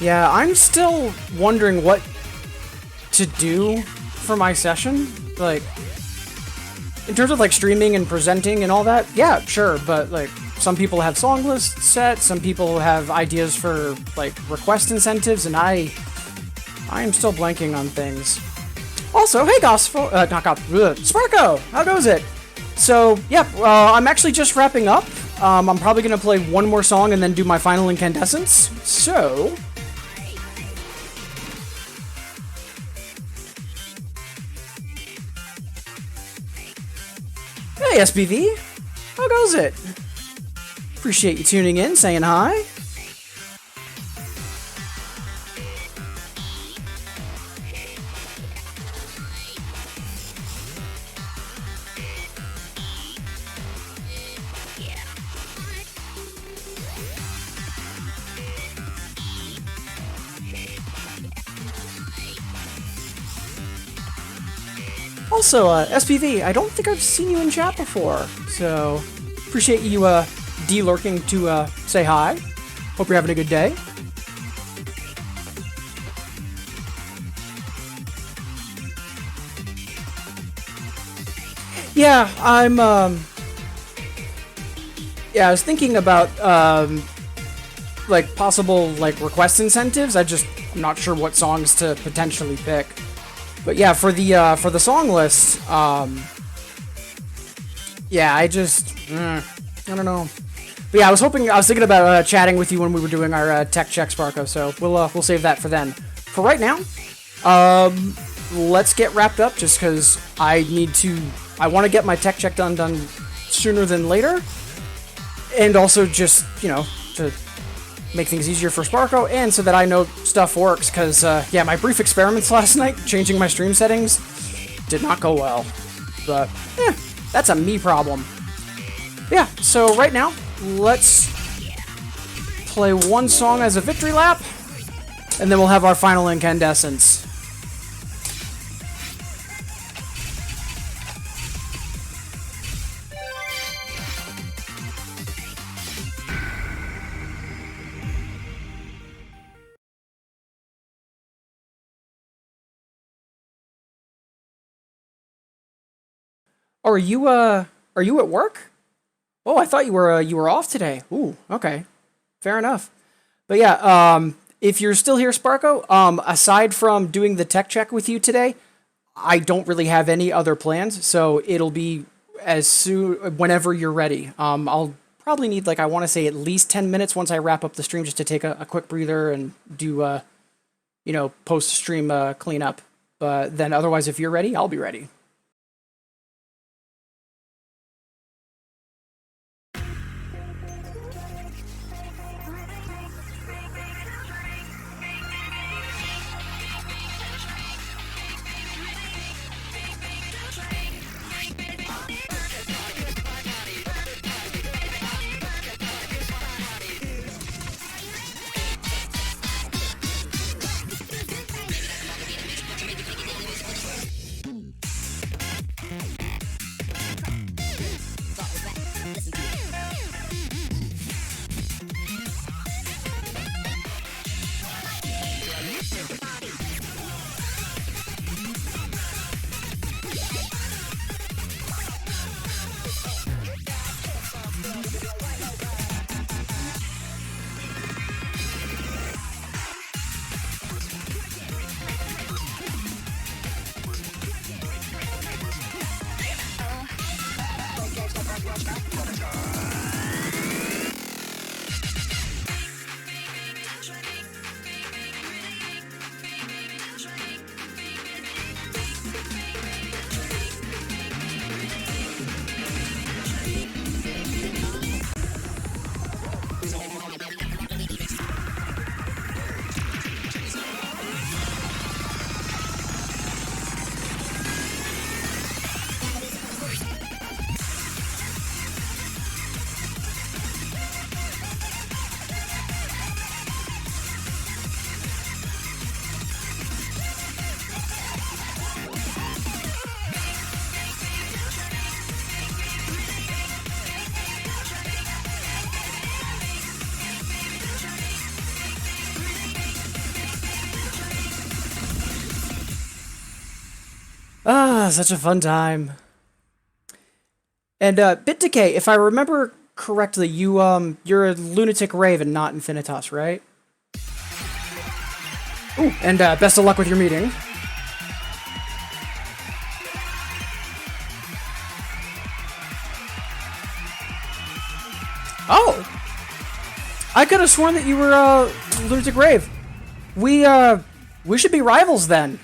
Yeah, I'm still wondering what to do for my session. Like, in terms of like streaming and presenting and all that, yeah, sure, but like some people have song lists set, some people have ideas for like request incentives, and I am still blanking on things. Also, hey Gospel, not Gospel, Sparko, how goes it? So, yeah, I'm actually just wrapping up. I'm probably gonna play one more song and then do my final incandescence. So, hey SPV, how goes it? Appreciate you tuning in, saying hi. Also, SPV, I don't think I've seen you in chat before, so appreciate you de-lurking to say hi. Hope you're having a good day. Yeah, I was thinking about like possible like request incentives. I'm not sure what songs to potentially pick. But yeah, for the song list, yeah, I don't know. But yeah, I was thinking about chatting with you when we were doing our tech check, Sparko. So we'll save that for then. For right now, let's get wrapped up. Just because I want to get my tech check done sooner than later, and also just to make things easier for Sparko, and so that I know stuff works, because, yeah, my brief experiments last night, changing my stream settings, did not go well. But, that's a me problem. Yeah, so right now, let's play one song as a victory lap, and then we'll have our final incandescence. Oh, are you at work? Oh, I thought you were off today. Ooh, okay. Fair enough. But yeah, if you're still here, Sparko, aside from doing the tech check with you today, I don't really have any other plans, so it'll be whenever you're ready. I'll probably need, like, I want to say at least 10 minutes once I wrap up the stream, just to take a quick breather and do, post-stream cleanup. But then otherwise, if you're ready, I'll be ready. Ah, such a fun time. And Bit Decay, if I remember correctly, you're a lunatic raven, not Infinitas, right? Ooh, and best of luck with your meeting. Oh, I could have sworn that you were lunatic rave. We should be rivals then,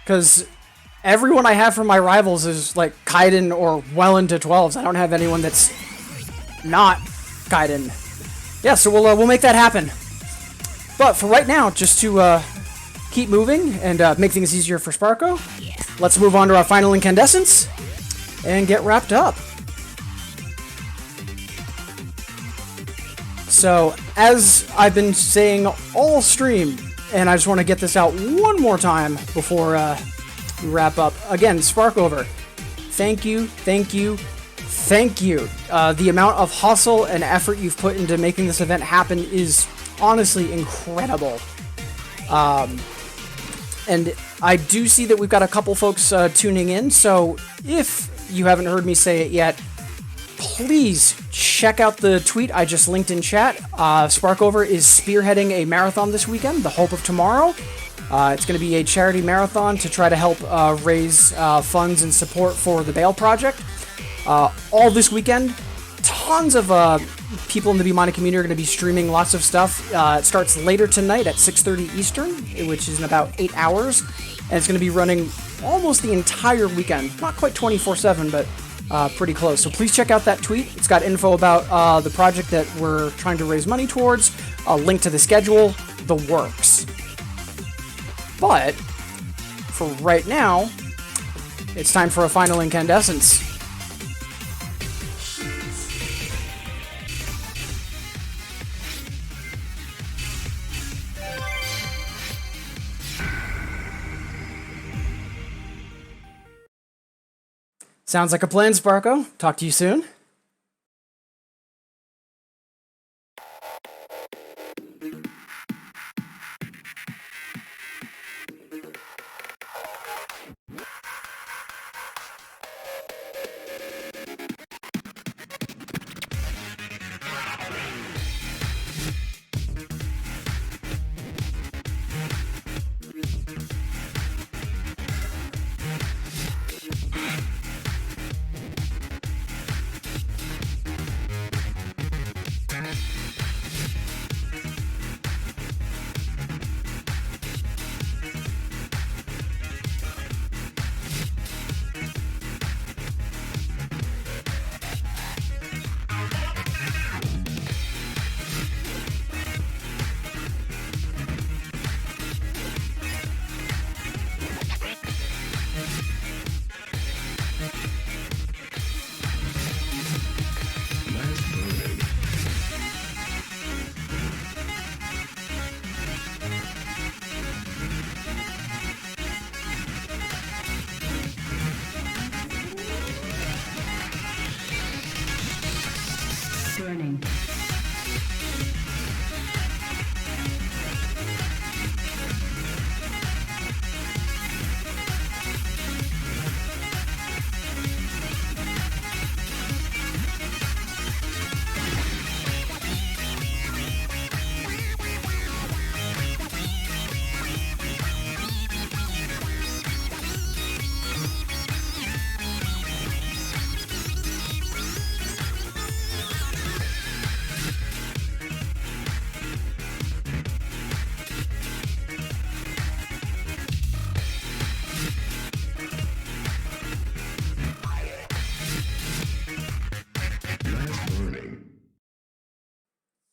because everyone I have for my rivals is like Kaiden or well into 12s. I don't have anyone that's not Kaiden. Yeah, so we'll make that happen. But for right now, just to keep moving and make things easier for Sparko, let's move on to our final incandescence and get wrapped up. So, as I've been saying all stream, and I just want to get this out one more time before we wrap up. Again, Sparkover, thank you, thank you, thank you. The amount of hustle and effort you've put into making this event happen is honestly incredible. And I do see that we've got a couple folks tuning in, so if you haven't heard me say it yet, please check out the tweet I just linked in chat. Sparkover is spearheading a marathon this weekend, The Hope of Tomorrow. It's going to be a charity marathon to try to help raise funds and support for the Bale Project. All this weekend, tons of people in the B-Mining community are going to be streaming lots of stuff. It starts later tonight at 6:30 Eastern, which is in about 8 hours, and it's going to be running almost the entire weekend. Not quite 24/7, but pretty close. So please check out that tweet. It's got info about the project that we're trying to raise money towards, a link to the schedule, the works. But for right now, it's time for a final incandescence. Sounds like a plan, Sparko. Talk to you soon. Burning.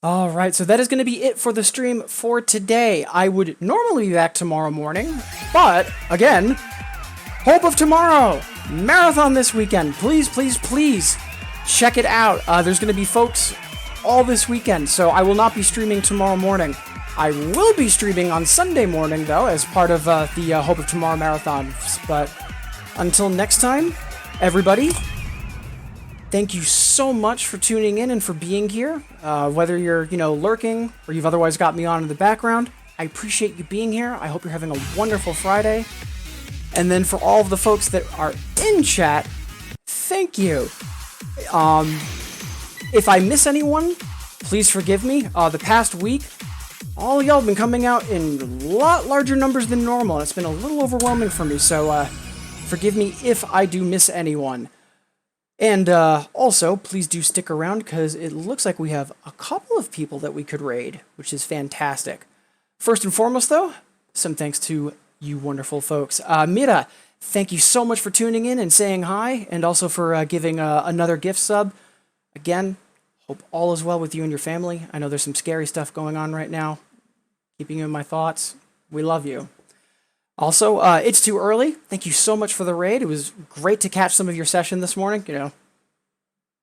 All right, so that is going to be it for the stream for today. I would normally be back tomorrow morning, but again, Hope of Tomorrow marathon this weekend. Please, please, please check it out. There's going to be folks all this weekend, so I will not be streaming tomorrow morning. I will be streaming on Sunday morning, though, as part of the Hope of Tomorrow marathon. But until next time, everybody, thank you so much for tuning in and for being here. Whether you're, lurking or you've otherwise got me on in the background, I appreciate you being here. I hope you're having a wonderful Friday. And then for all of the folks that are in chat, thank you. If I miss anyone, please forgive me. The past week, all y'all have been coming out in a lot larger numbers than normal, and it's been a little overwhelming for me, so forgive me if I do miss anyone. And also, please do stick around, because it looks like we have a couple of people that we could raid, which is fantastic. First and foremost, though, some thanks to you wonderful folks. Mira, thank you so much for tuning in and saying hi, and also for giving another gift sub. Again, hope all is well with you and your family. I know there's some scary stuff going on right now. Keeping you in my thoughts. We love you. Also, it's too early. Thank you so much for the raid. It was great to catch some of your session this morning. You know,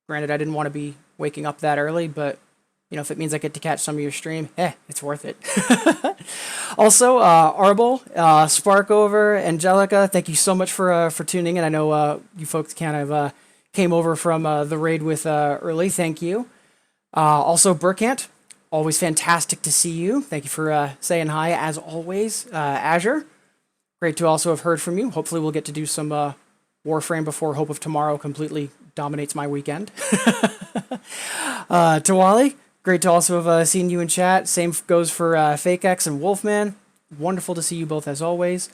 granted, I didn't want to be waking up that early, but you know, if it means I get to catch some of your stream, it's worth it. Also, Arbol, Sparkover, Angelica, thank you so much for tuning in. I know you folks kind of came over from the raid with early. Thank you. Also, Burkant, always fantastic to see you. Thank you for saying hi, as always. Azure, great to also have heard from you. Hopefully we'll get to do some Warframe before Hope of Tomorrow completely dominates my weekend. Tawali, great to also have seen you in chat. Same goes for FakeX and Wolfman. Wonderful to see you both, as always.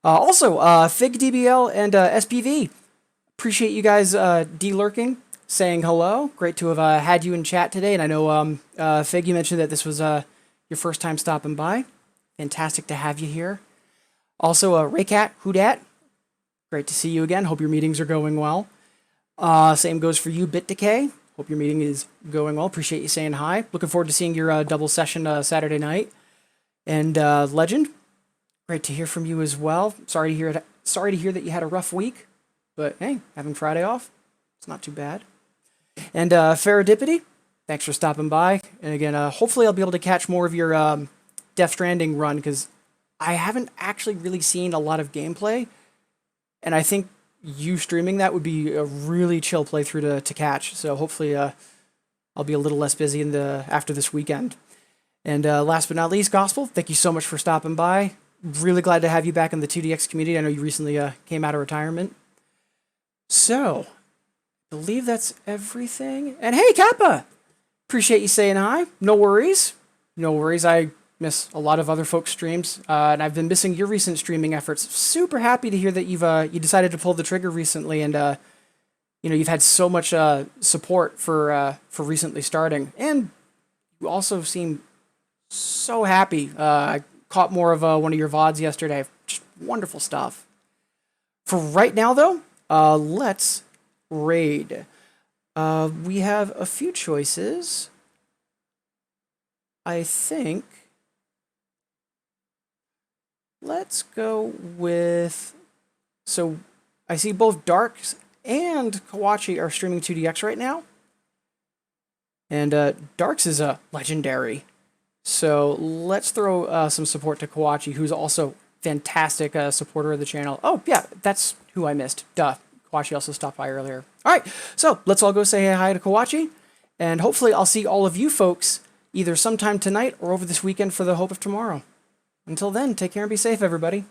Also, FigDBL and SPV, appreciate you guys de-lurking, saying hello. Great to have had you in chat today. And I know, Fig, you mentioned that this was your first time stopping by. Fantastic to have you here. Also, Raycat, Whodat, great to see you again. Hope your meetings are going well. Same goes for you, BitDecay. Hope your meeting is going well. Appreciate you saying hi. Looking forward to seeing your double session Saturday night. And Legend, great to hear from you as well. Sorry to hear that you had a rough week, but hey, having Friday off, it's not too bad. And Faradipity, thanks for stopping by. And again, hopefully I'll be able to catch more of your Death Stranding run, because I haven't actually really seen a lot of gameplay, and I think you streaming that would be a really chill playthrough to catch. So hopefully I'll be a little less busy after this weekend. And last but not least, Gospel, thank you so much for stopping by. Really glad to have you back in the 2DX community. I know you recently came out of retirement. So, I believe that's everything. And hey, Kappa! Appreciate you saying hi. No worries. No worries. I miss a lot of other folks' streams, and I've been missing your recent streaming efforts. Super happy to hear that you decided to pull the trigger recently, and you've had so much support for recently starting, and you also seem so happy. I caught more of one of your VODs yesterday. Just wonderful stuff. For right now, though, let's raid. We have a few choices. I think let's go with, so I see both Darks and Kawachi are streaming 2DX right now. And Darks is a legendary. So let's throw some support to Kawachi, who's also fantastic supporter of the channel. Oh, yeah, that's who I missed. Duh. Kawachi also stopped by earlier. All right, so let's all go say hi to Kawachi. And hopefully I'll see all of you folks either sometime tonight or over this weekend for the Hope of Tomorrow. Until then, take care and be safe, everybody.